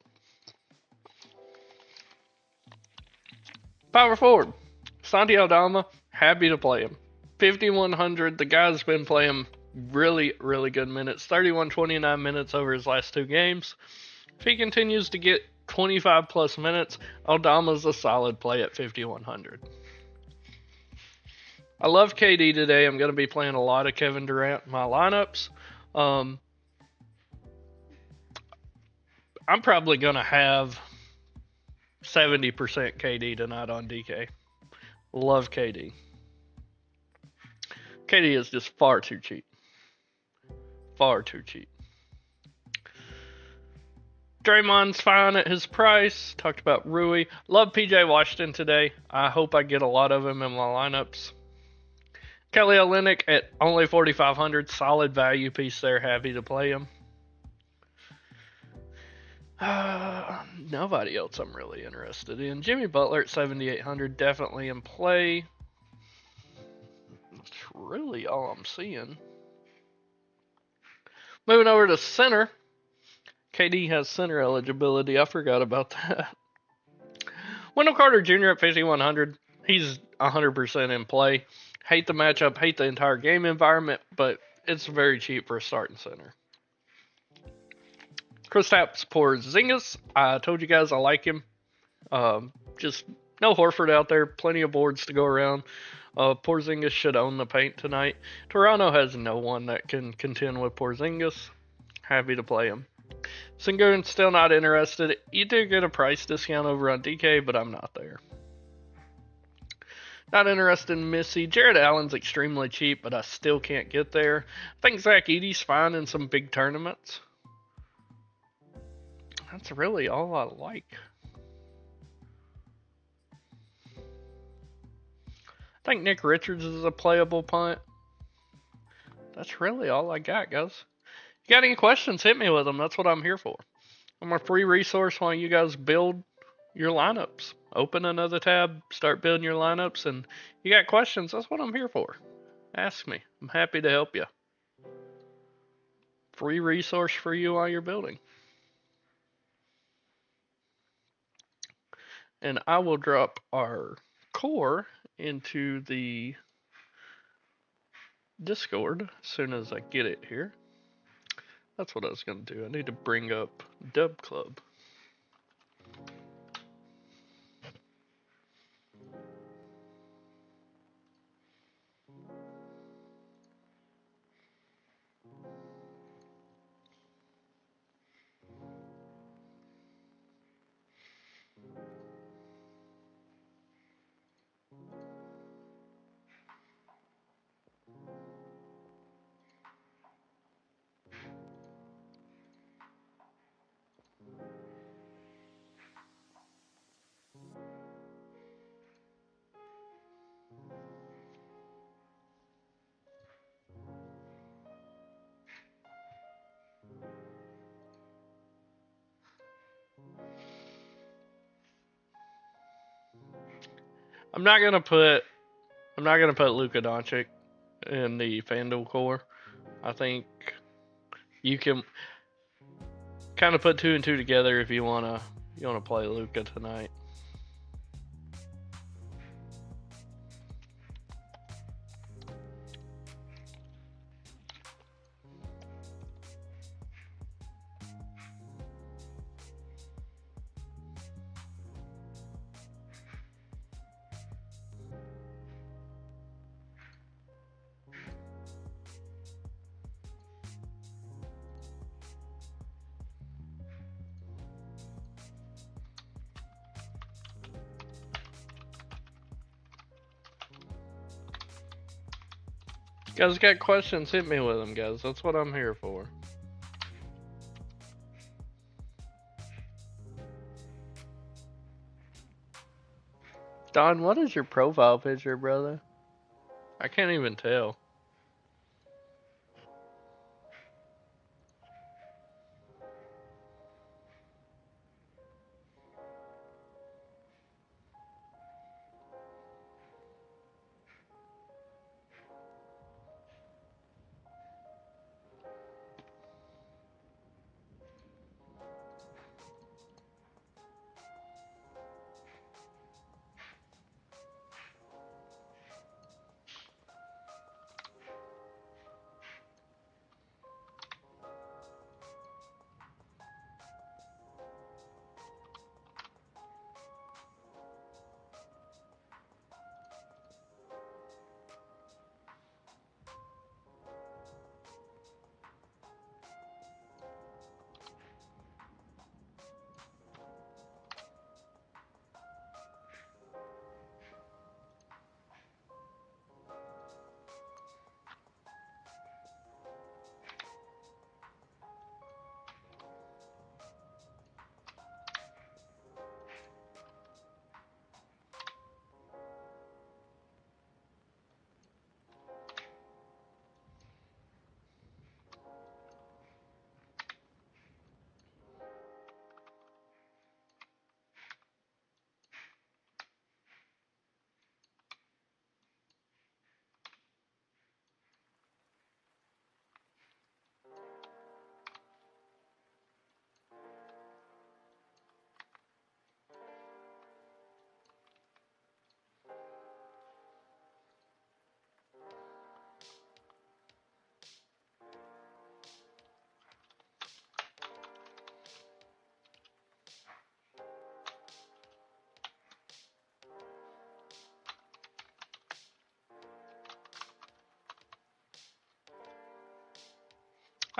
Power forward. Santi Aldama, happy to play him. 5,100. The guy's been playing really, really good minutes. 31, 29 minutes over his last 2 games. If he continues to get 25 plus minutes, Aldama's a solid play at 5,100. I love KD today. I'm going to be playing a lot of Kevin Durant in my lineups. I'm probably going to have 70% KD tonight on DK. Love KD. KD is just far too cheap. Far too cheap. Draymond's fine at his price. Talked about Rui. Love PJ Washington today. I hope I get a lot of him in my lineups. Kelly Olynyk at only 4,500. Solid value piece there. Happy to play him. Nobody else I'm really interested in. Jimmy Butler at 7,800. Definitely in play. That's really all I'm seeing. Moving over to center. KD has center eligibility. I forgot about that. Wendell Carter Jr. at 5,100. He's 100% in play. Hate the matchup, hate the entire game environment, but it's very cheap for a starting center. Kristaps Porzingis, I told you guys I like him. Just no Horford out there, plenty of boards to go around. Porzingis should own the paint tonight. Toronto has no one that can contend with Porzingis. Happy to play him. Sengun still not interested. You do get a price discount over on DK, but I'm not there. Not interested in Missy. Jared Allen's extremely cheap, but I still can't get there. I think Zach Edey's fine in some big tournaments. That's really all I like. I think Nick Richards is a playable punt. That's really all I got, guys. You got any questions? Hit me with them. That's what I'm here for. I'm a free resource while you guys build your lineups. Open another tab, start building your lineups, and you got questions. That's what I'm here for. Ask me. I'm happy to help you. Free resource for you while you're building. And I will drop our core into the Discord as soon as I get it here. That's what I was going to do. I need to bring up Dub Club. I'm not gonna put Luka Doncic in the FanDuel core. I think you can kind of put two and two together if you wanna play Luka tonight. You guys got questions? Hit me with them, guys. That's what I'm here for. Don, what is your profile picture, brother? I can't even tell.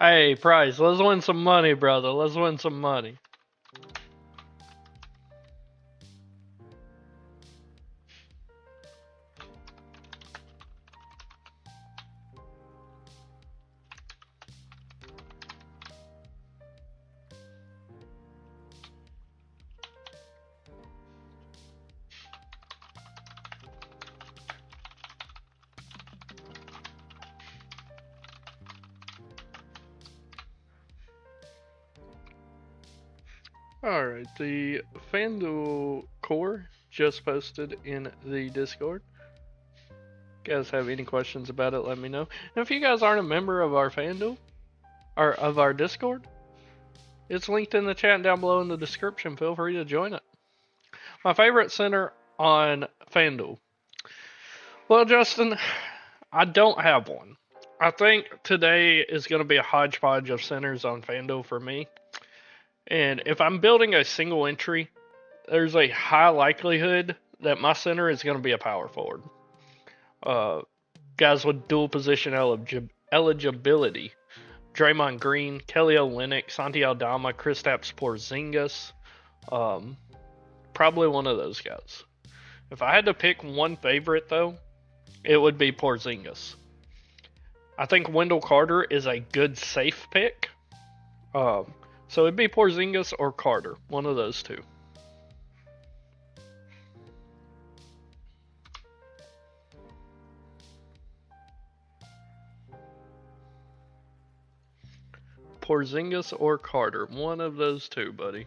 Hey, Price, let's win some money, brother. Let's win some money. Alright, the FanDuel core just posted in the Discord. Guys have any questions about it, let me know. And if you guys aren't a member of our FanDuel, or of our Discord, it's linked in the chat down below in the description. Feel free to join it. My favorite center on FanDuel. Well, Justin, I don't have one. I think today is going to be a hodgepodge of centers on FanDuel for me. And if I'm building a single entry, there's a high likelihood that my center is going to be a power forward. Guys with dual position eligibility. Draymond Green, Kelly Olynyk, Santi Aldama, Kristaps Porzingis. Probably one of those guys. If I had to pick one favorite, though, it would be Porzingis. I think Wendell Carter is a good safe pick. So it'd be Porzingis or Carter, one of those two. Porzingis or Carter, one of those two, buddy.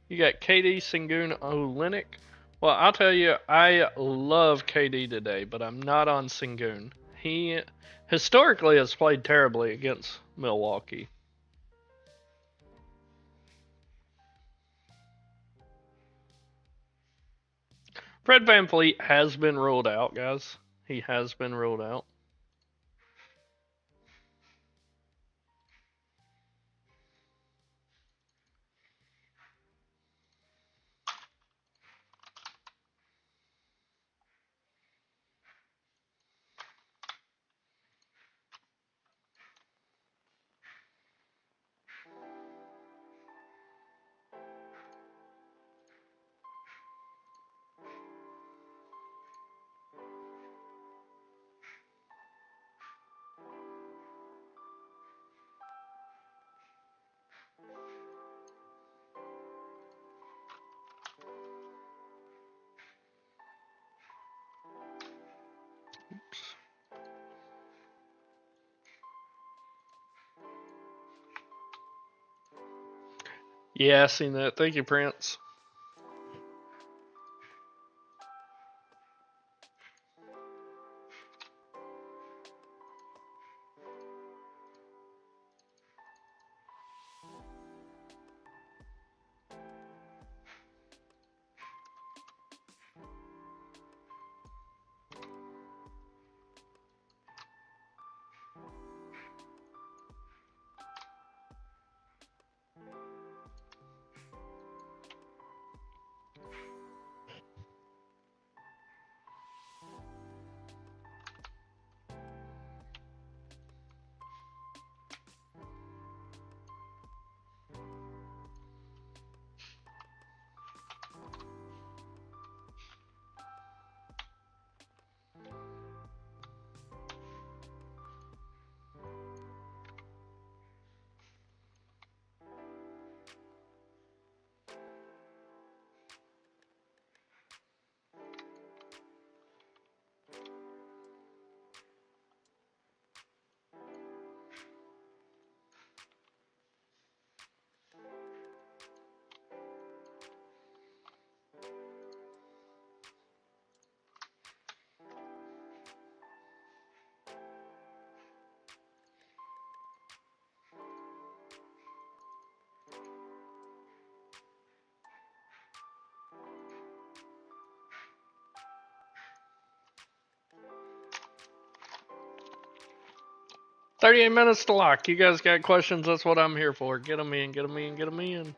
You got KD, Sengun, Olynyk. Well, I'll tell you, I love KD today, but I'm not on Sengun. He historically has played terribly against Milwaukee. Fred VanVleet has been ruled out, guys. He has been ruled out. Oops. Yeah, I seen that. Thank you, Prince. "38 minutes to lock. You guys got questions? That's what I'm here for. Get them in, get them in, get them in."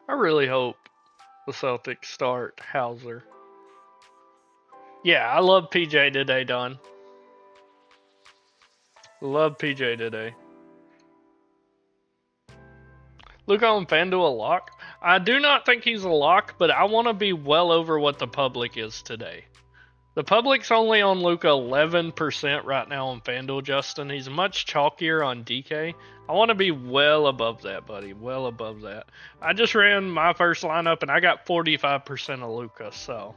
I really hope the Celtics start Hauser. Yeah, I love PJ today, Don. Love PJ today. Luka on FanDuel a lock? I do not think he's a lock, but I want to be well over what the public is today. The public's only on Luka 11% right now on FanDuel, Justin. He's much chalkier on DK. I want to be well above that, buddy. Well above that. I just ran my first lineup and I got 45% of Luka, so.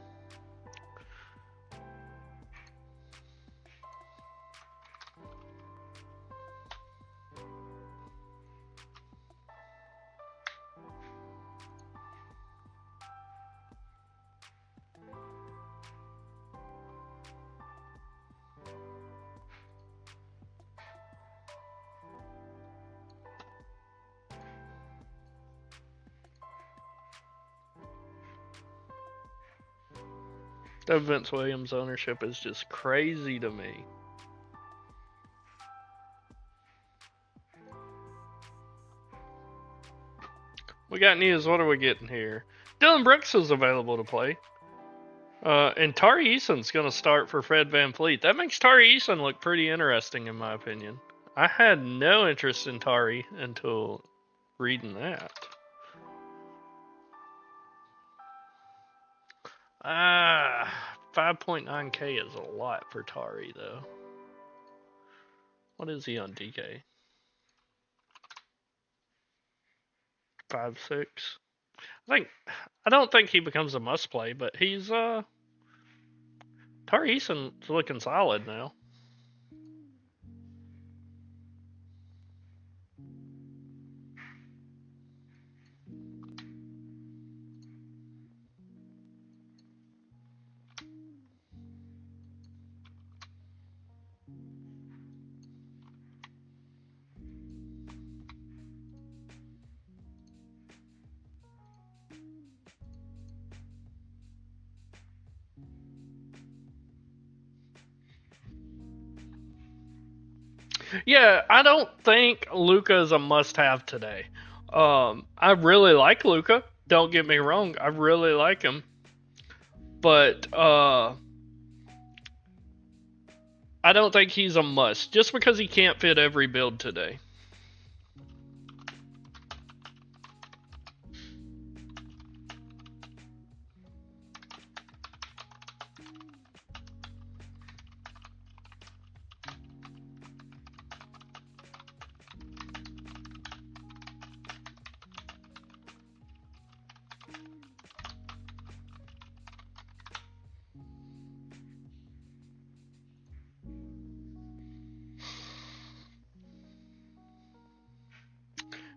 The Vince Williams ownership is just crazy to me. We got news. What are we getting here? Dylan Brooks is available to play. And Tari Eason's going to start for Fred VanVleet. That makes Tari Eason look pretty interesting, in my opinion. I had no interest in Tari until reading that. 5.9k is a lot for Tari, though. What is he on DK? 5.6. I don't think he becomes a must play, but he's Tari Eason's looking solid now. Yeah, I don't think Luka is a must-have today. I really like Luka. Don't get me wrong, I really like him, but I don't think he's a must just because he can't fit every build today.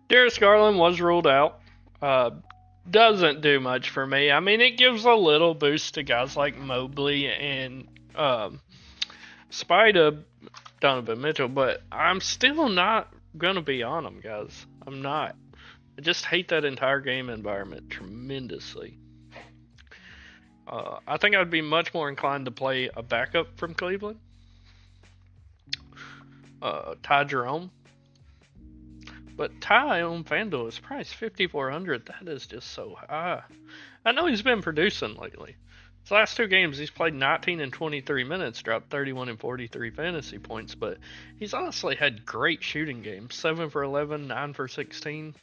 Darius Garland was ruled out. Doesn't do much for me. I mean, it gives a little boost to guys like Mobley and Spida, Donovan Mitchell, but I'm still not gonna be on him, guys. I'm not. I just hate that entire game environment tremendously. I think I'd be much more inclined to play a backup from Cleveland, Ty Jerome. But Ty on FanDuel is priced 5,400. That is just so high. I know he's been producing lately. His last two games, he's played 19 and 23 minutes, dropped 31 and 43 fantasy points, but he's honestly had great shooting games. 7 for 11, 9 for 16.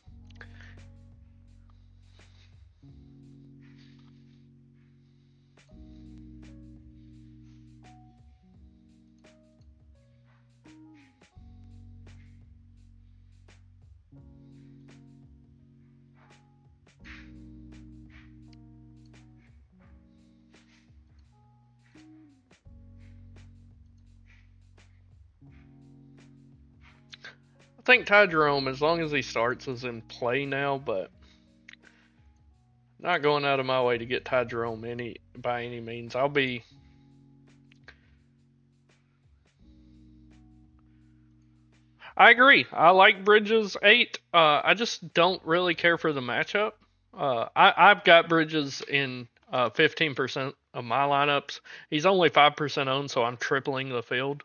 I think Ty Jerome, as long as he starts, is in play now, but not going out of my way to get Ty Jerome by any means. I agree. I like Bridges 8. I just don't really care for the matchup. I've got Bridges in 15% of my lineups. He's only 5% owned, so I'm tripling the field.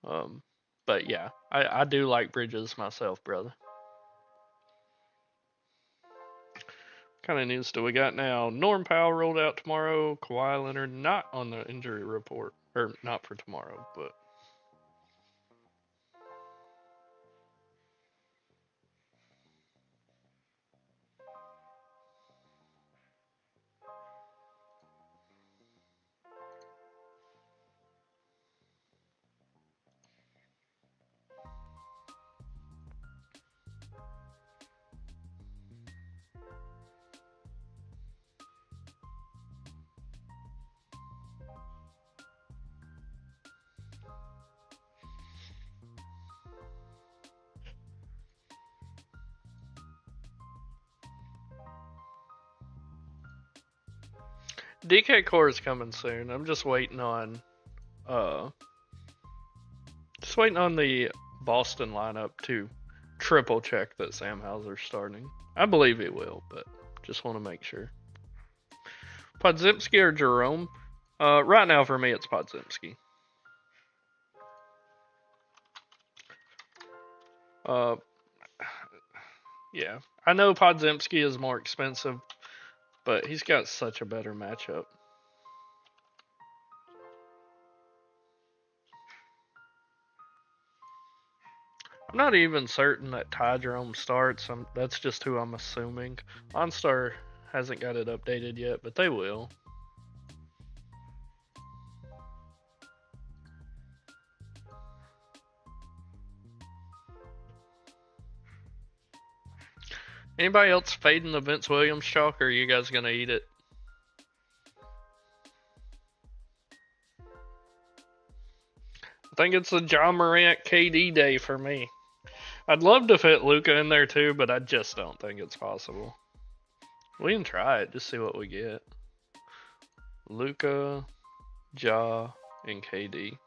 Um, but yeah, I do like Bridges myself, brother. What kind of news do we got now? Norm Powell rolled out tomorrow. Kawhi Leonard not on the injury report, or not for tomorrow, but DK core is coming soon. I'm just waiting on uh the Boston lineup to triple check that Sam Hauser's starting. I believe he will, but just want to make sure. Podziemski or Jerome? Right now for me it's Podziemski. Uh, yeah, I know Podziemski is more expensive, but he's got such a better matchup. I'm not even certain that Ty Jerome starts. That's just who I'm assuming. OnStar hasn't got it updated yet, but they will. Anybody else fading the Vince Williams chalk, or are you guys gonna eat it? I think it's the John Morant KD day for me. I'd love to fit Luca in there too, but I just don't think it's possible. We can try it, just see what we get. Luca, Ja, and KD.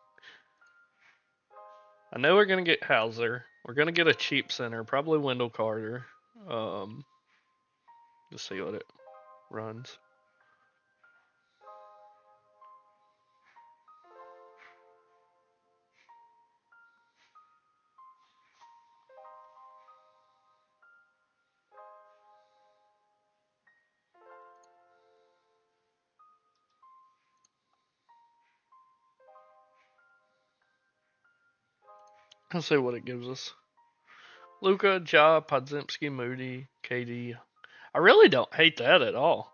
I know we're gonna get Hauser. We're gonna get a cheap center, probably Wendell Carter. Just see what it runs. Let's see what it gives us. Luca, Ja, Podziemski, Moody, KD. I really don't hate that at all.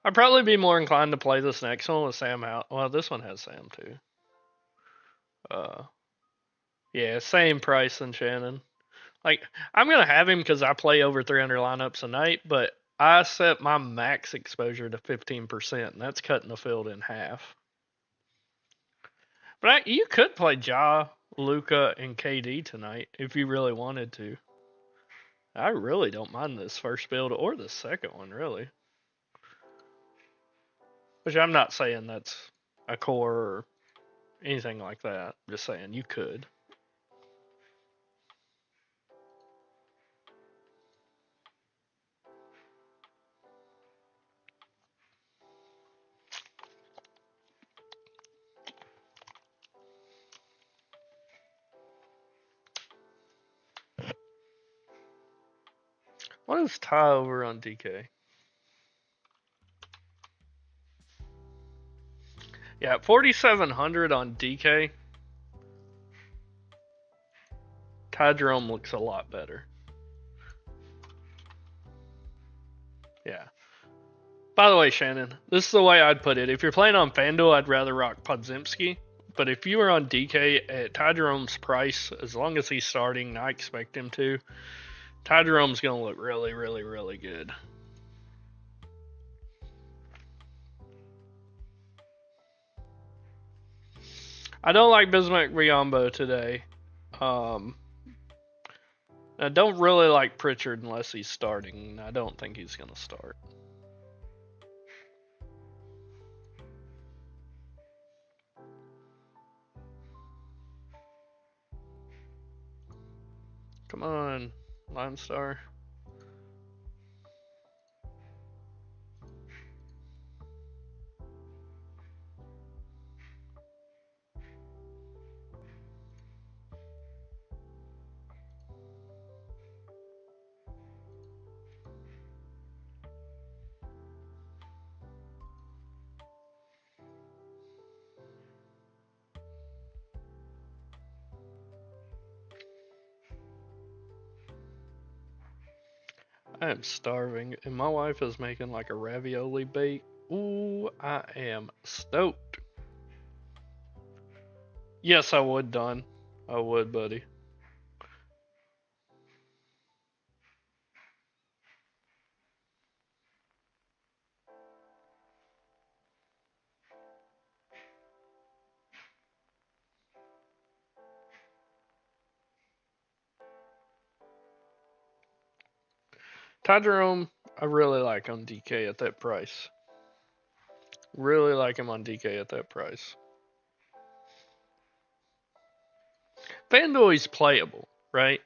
I'd probably be more inclined to play this next one with Sam out. Well, this one has Sam too. Uh, yeah, same price than Shannon. Like, I'm gonna have him because I play over 300 lineups a night, but I set my max exposure to 15%, and that's cutting the field in half. But you could play Ja, Luca, and KD tonight if you really wanted to. I really don't mind this first build or the second one, really. Which I'm not saying that's a core or anything like that. I'm just saying you could. What is Ty over on DK? Yeah, 4,700 on DK. Ty Jerome looks a lot better. Yeah. By the way, Shannon, this is the way I'd put it. If you're playing on FanDuel, I'd rather rock Podziemski. But if you are on DK at Ty Jerome's price, as long as he's starting, and I expect him to, Ty Jerome's going to look really, really, really good. I don't like Bismack Biyombo today. I don't really like Pritchard unless he's starting. I don't think he's going to start. Come on, Lime Star. I am starving, and my wife is making like a ravioli bake. Ooh, I am stoked. Yes, I would, Don. I would, buddy. Ty Jerome, I really like on DK at that price. Really like him on DK at that price. FanDuel is playable, right?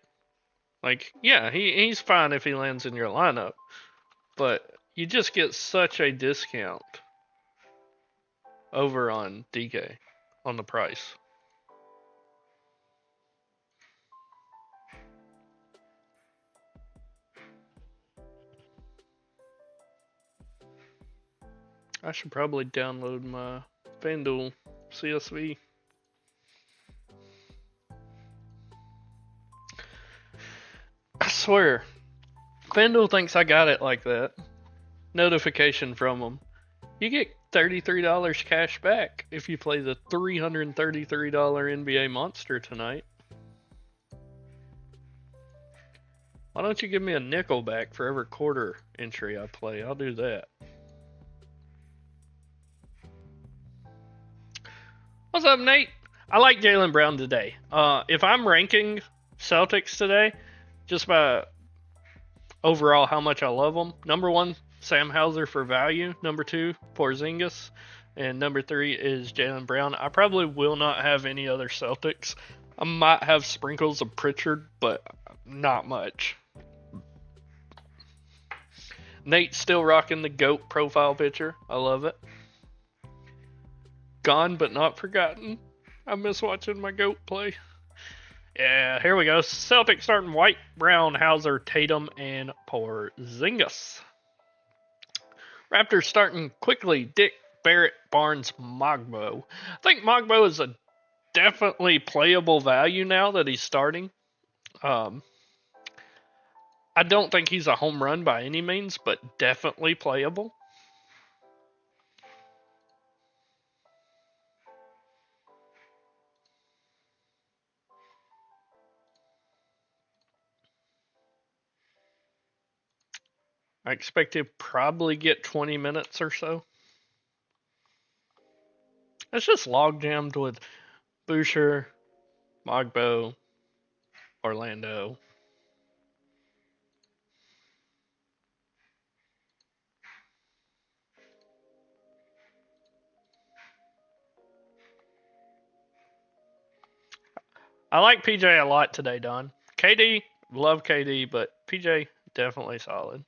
Like, yeah, he's fine if he lands in your lineup, but you just get such a discount over on DK on the price. I should probably download my FanDuel CSV. I swear, FanDuel thinks I got it like that. Notification from them. You get $33 cash back if you play the $333 NBA Monster tonight. Why don't you give me a nickel back for every quarter entry I play? I'll do that. What's up, Nate? I like Jaylen Brown today. If I'm ranking Celtics today, just by overall how much I love them, number one, Sam Hauser for value. Number two, Porzingis. And number three is Jaylen Brown. I probably will not have any other Celtics. I might have sprinkles of Pritchard, but not much. Nate's still rocking the GOAT profile picture. I love it. Gone but not forgotten. I miss watching my GOAT play. Yeah, here we go. Celtics starting White, Brown, Hauser, Tatum, and Porzingis. Raptors starting quickly. Dick, Barrett, Barnes, Mogbo. I think Mogbo is a definitely playable value now that he's starting. I don't think he's a home run by any means, but definitely playable. I expect he'll probably get 20 minutes or so. It's just log jammed with Boucher, Mogbo, Orlando. I like PJ a lot today, Don. KD, love KD, but PJ, definitely solid.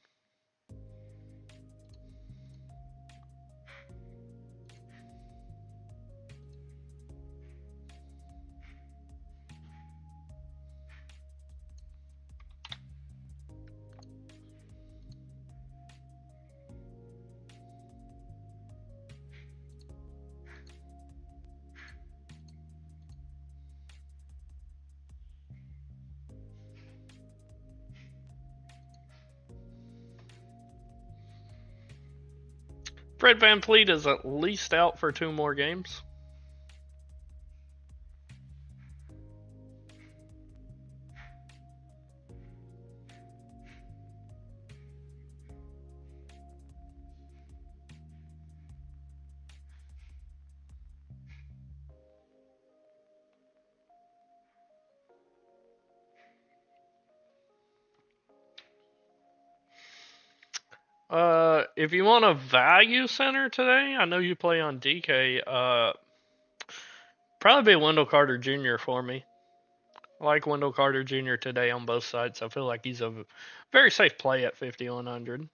Fred VanVleet is at least out for 2 more games. If you want a value center today, I know you play on DK. Probably be Wendell Carter Jr. for me. I like Wendell Carter Jr. today on both sides. I feel like he's a very safe play at 5,100.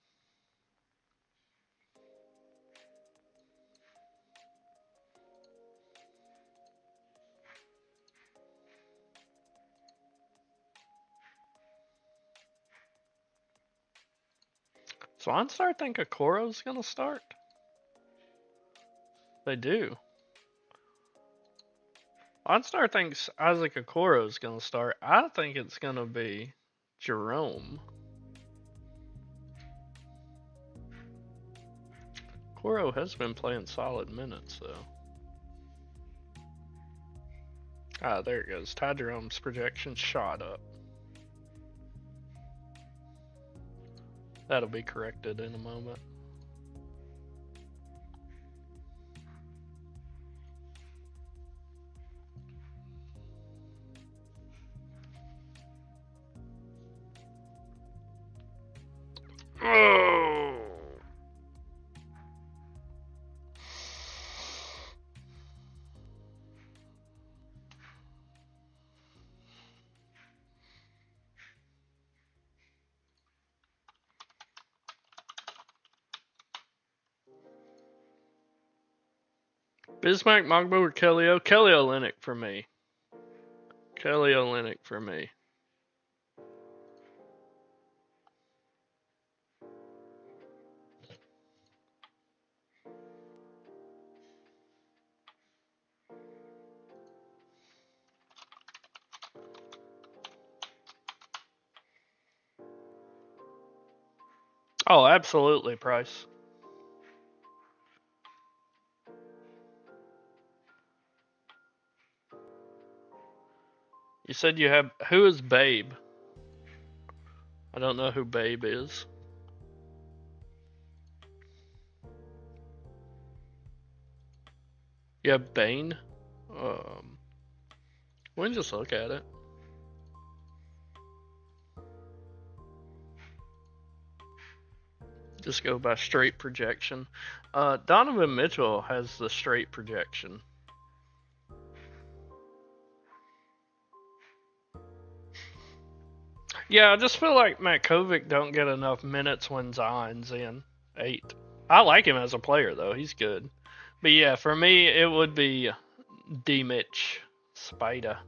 So I think Okoro's gonna start. They do. OnStar thinks Isaac Okoro's gonna start. I think it's gonna be Jerome. Okoro has been playing solid minutes though. Ah, there it goes. Ty Jerome's projection shot up. That'll be corrected in a moment. Oh. Bismack, Mogbo, or Kelly Kelly Olynyk for me. Kelly Olynyk for me. Oh, absolutely, Price. You said you have. Who is Babe? I don't know who Babe is. You have Bane? We can just look at it. Just go by straight projection. Donovan Mitchell has the straight projection. Yeah, I just feel like Matkovic don't get enough minutes when Zion's in 8. I like him as a player though; he's good. But yeah, for me it would be D Mitch Spider.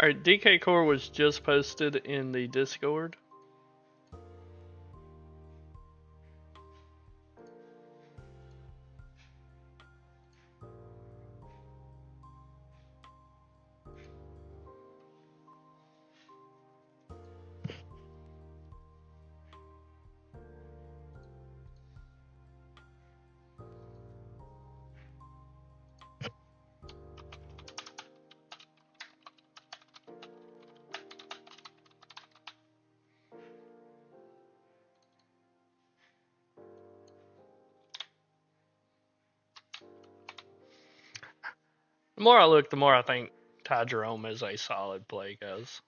Alright, DK Core was just posted in the Discord. The more I look, the more I think Ty Jerome is a solid play, guys.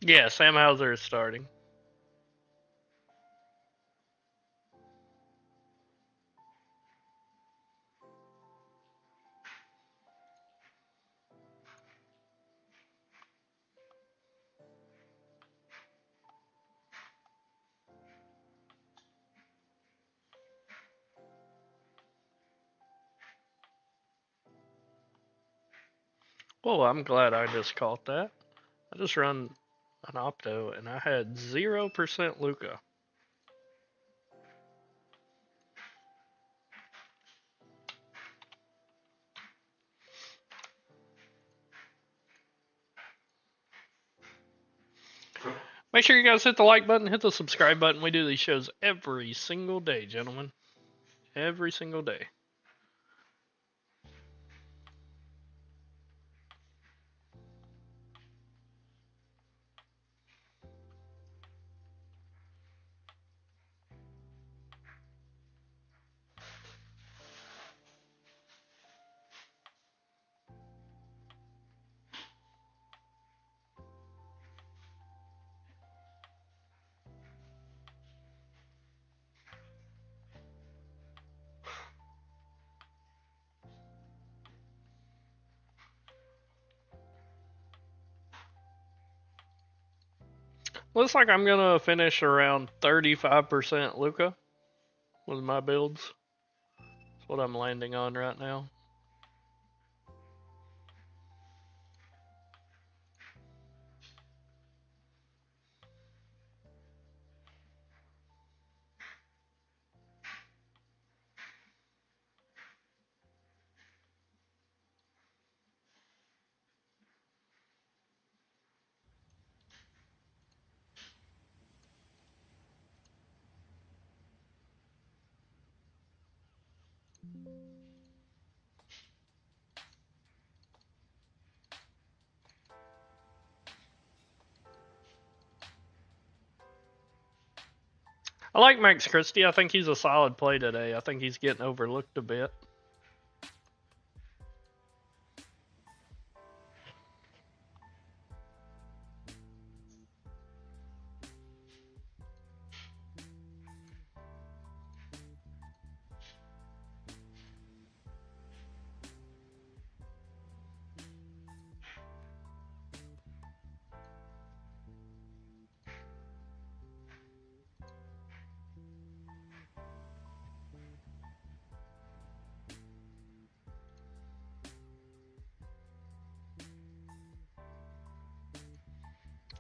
Yeah, Sam Hauser is starting. Well, I'm glad I just caught that. I just run an opto and I had 0% Luca. Make sure you guys hit the like button, hit the subscribe button. We do these shows every single day, gentlemen. Every single day. Looks like I'm gonna finish around 35% Luca with my builds. That's what I'm landing on right now. I like Max Christie. I think he's a solid play today. I think he's getting overlooked a bit.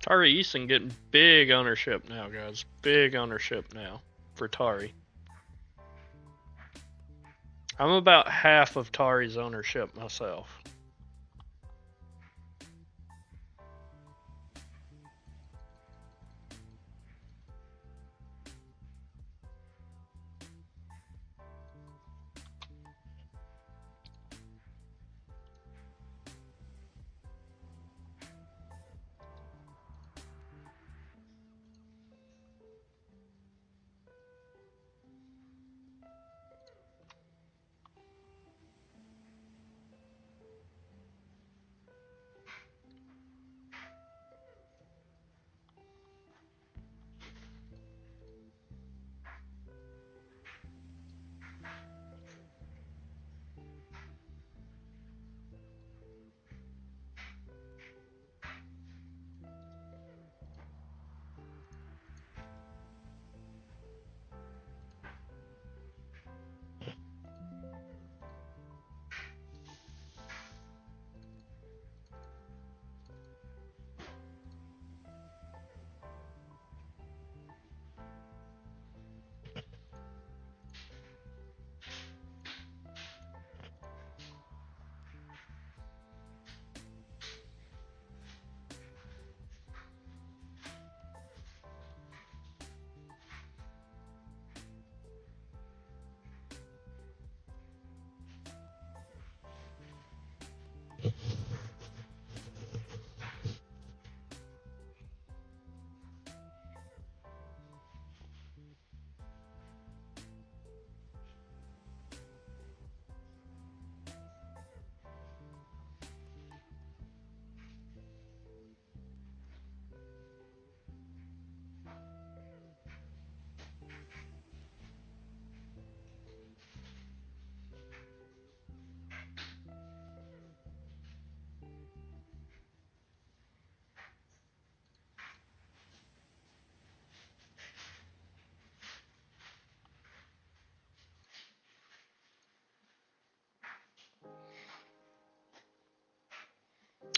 Tari Easton getting big ownership now, guys. Big ownership now for Tari. I'm about half of Tari's ownership myself.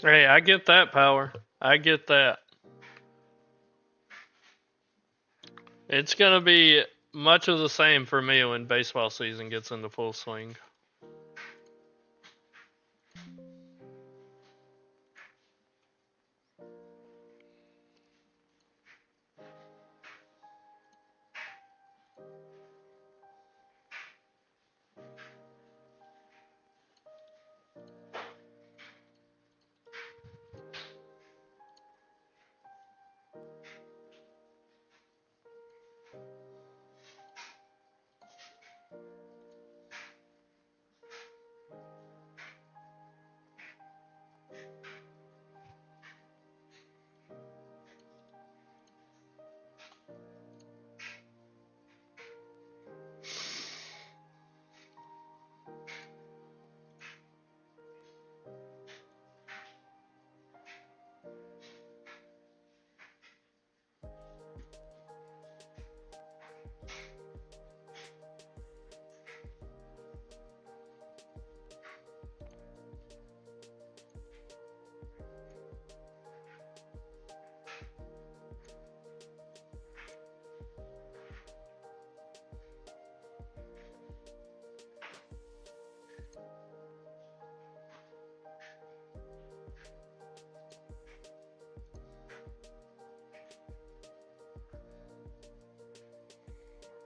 Hey, I get that, Power. I get that. It's gonna be much of the same for me when baseball season gets into full swing.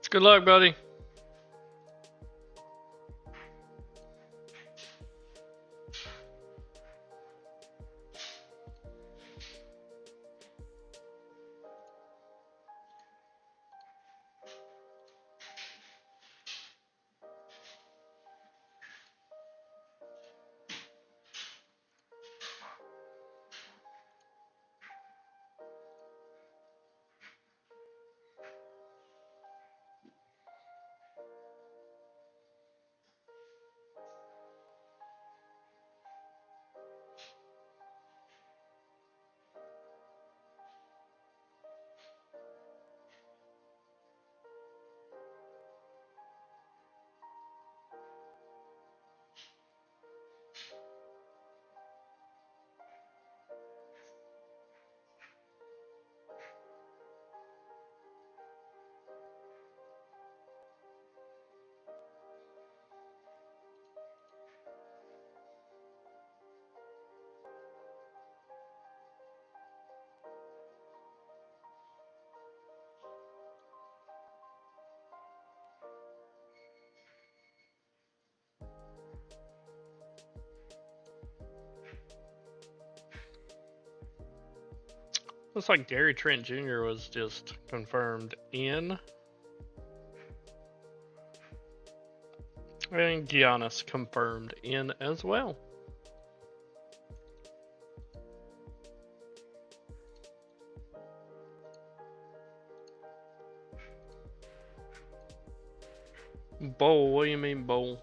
Good luck, buddy. Looks like Gary Trent Jr. was just confirmed in. And Giannis confirmed in as well. Bowl, what do you mean bowl?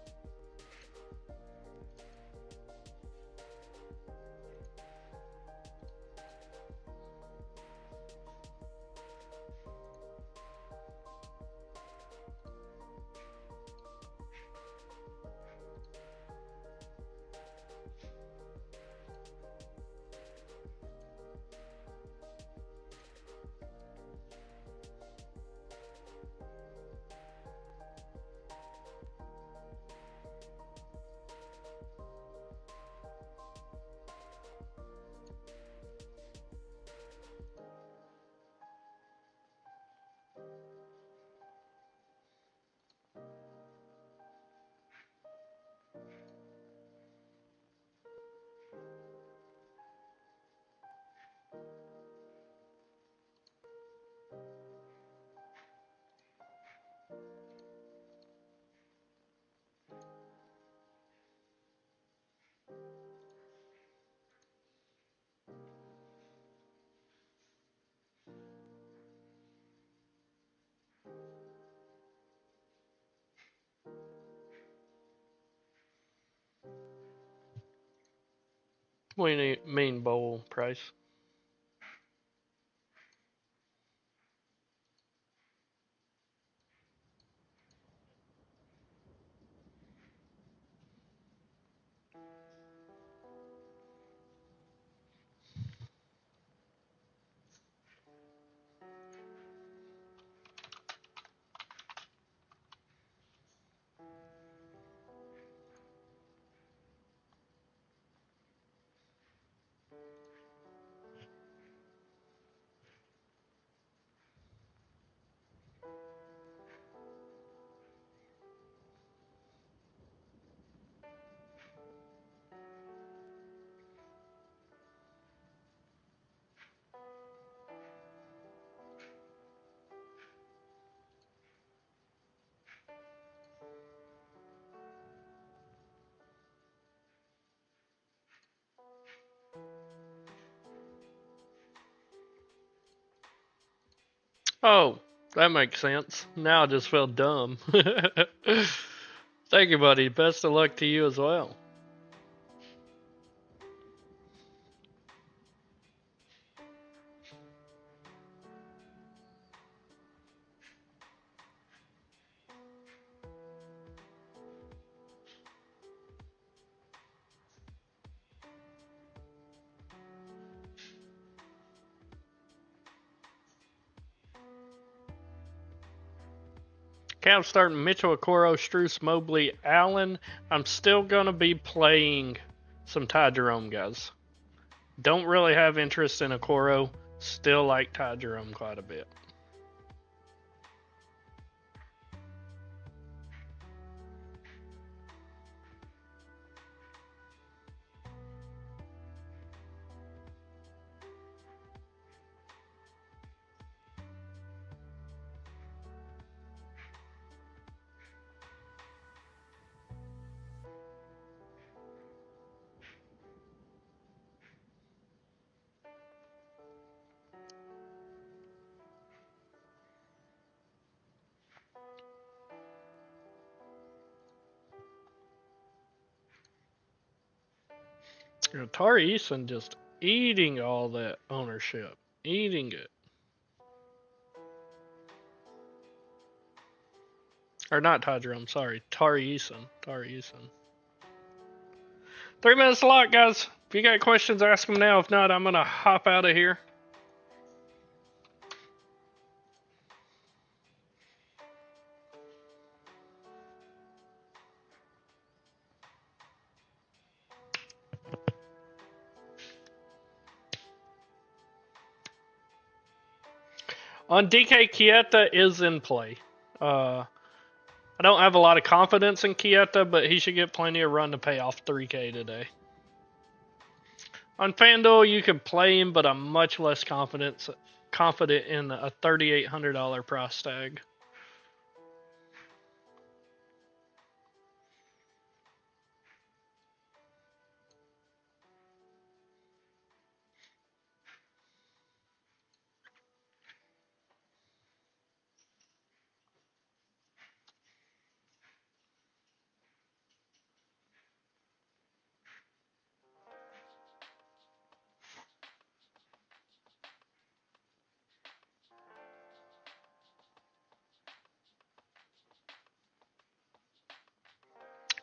What do you mean bowl price? Oh, that makes sense. Now I just feel dumb. Thank you, buddy. Best of luck to you as well. Cavs starting Mitchell, Okoro, Struce, Mobley, Allen. I'm still going to be playing some Ty Jerome guys. Don't really have interest in Okoro. Still like Ty Jerome quite a bit. Tari Eason just eating all that ownership. Eating it. Or not Ty Jerome, sorry. Tari Eason. Tari Eason. 3 minutes a lot, guys. If you got questions, ask them now. If not, I'm going to hop out of here. On DK, Kieta is in play. I don't have a lot of confidence in Kieta, but he should get plenty of run to pay off 3K today. On FanDuel, you can play him, but I'm much less confident in a $3,800 price tag.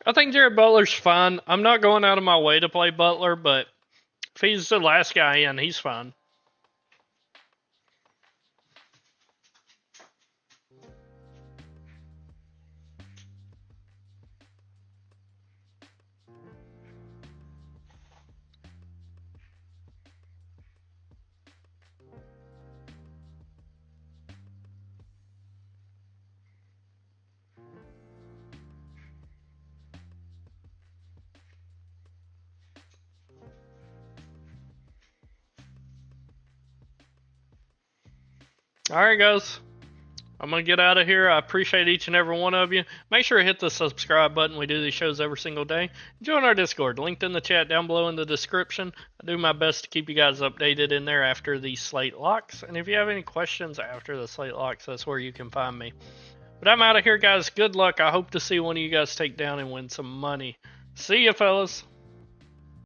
I think Jared Butler's fine. I'm not going out of my way to play Butler, but if he's the last guy in, he's fine. Alright, guys. I'm going to get out of here. I appreciate each and every one of you. Make sure to hit the subscribe button. We do these shows every single day. Join our Discord. Linked in the chat down below in the description. I do my best to keep you guys updated in there after the slate locks. And if you have any questions after the slate locks, that's where you can find me. But I'm out of here, guys. Good luck. I hope to see one of you guys take down and win some money. See ya, fellas.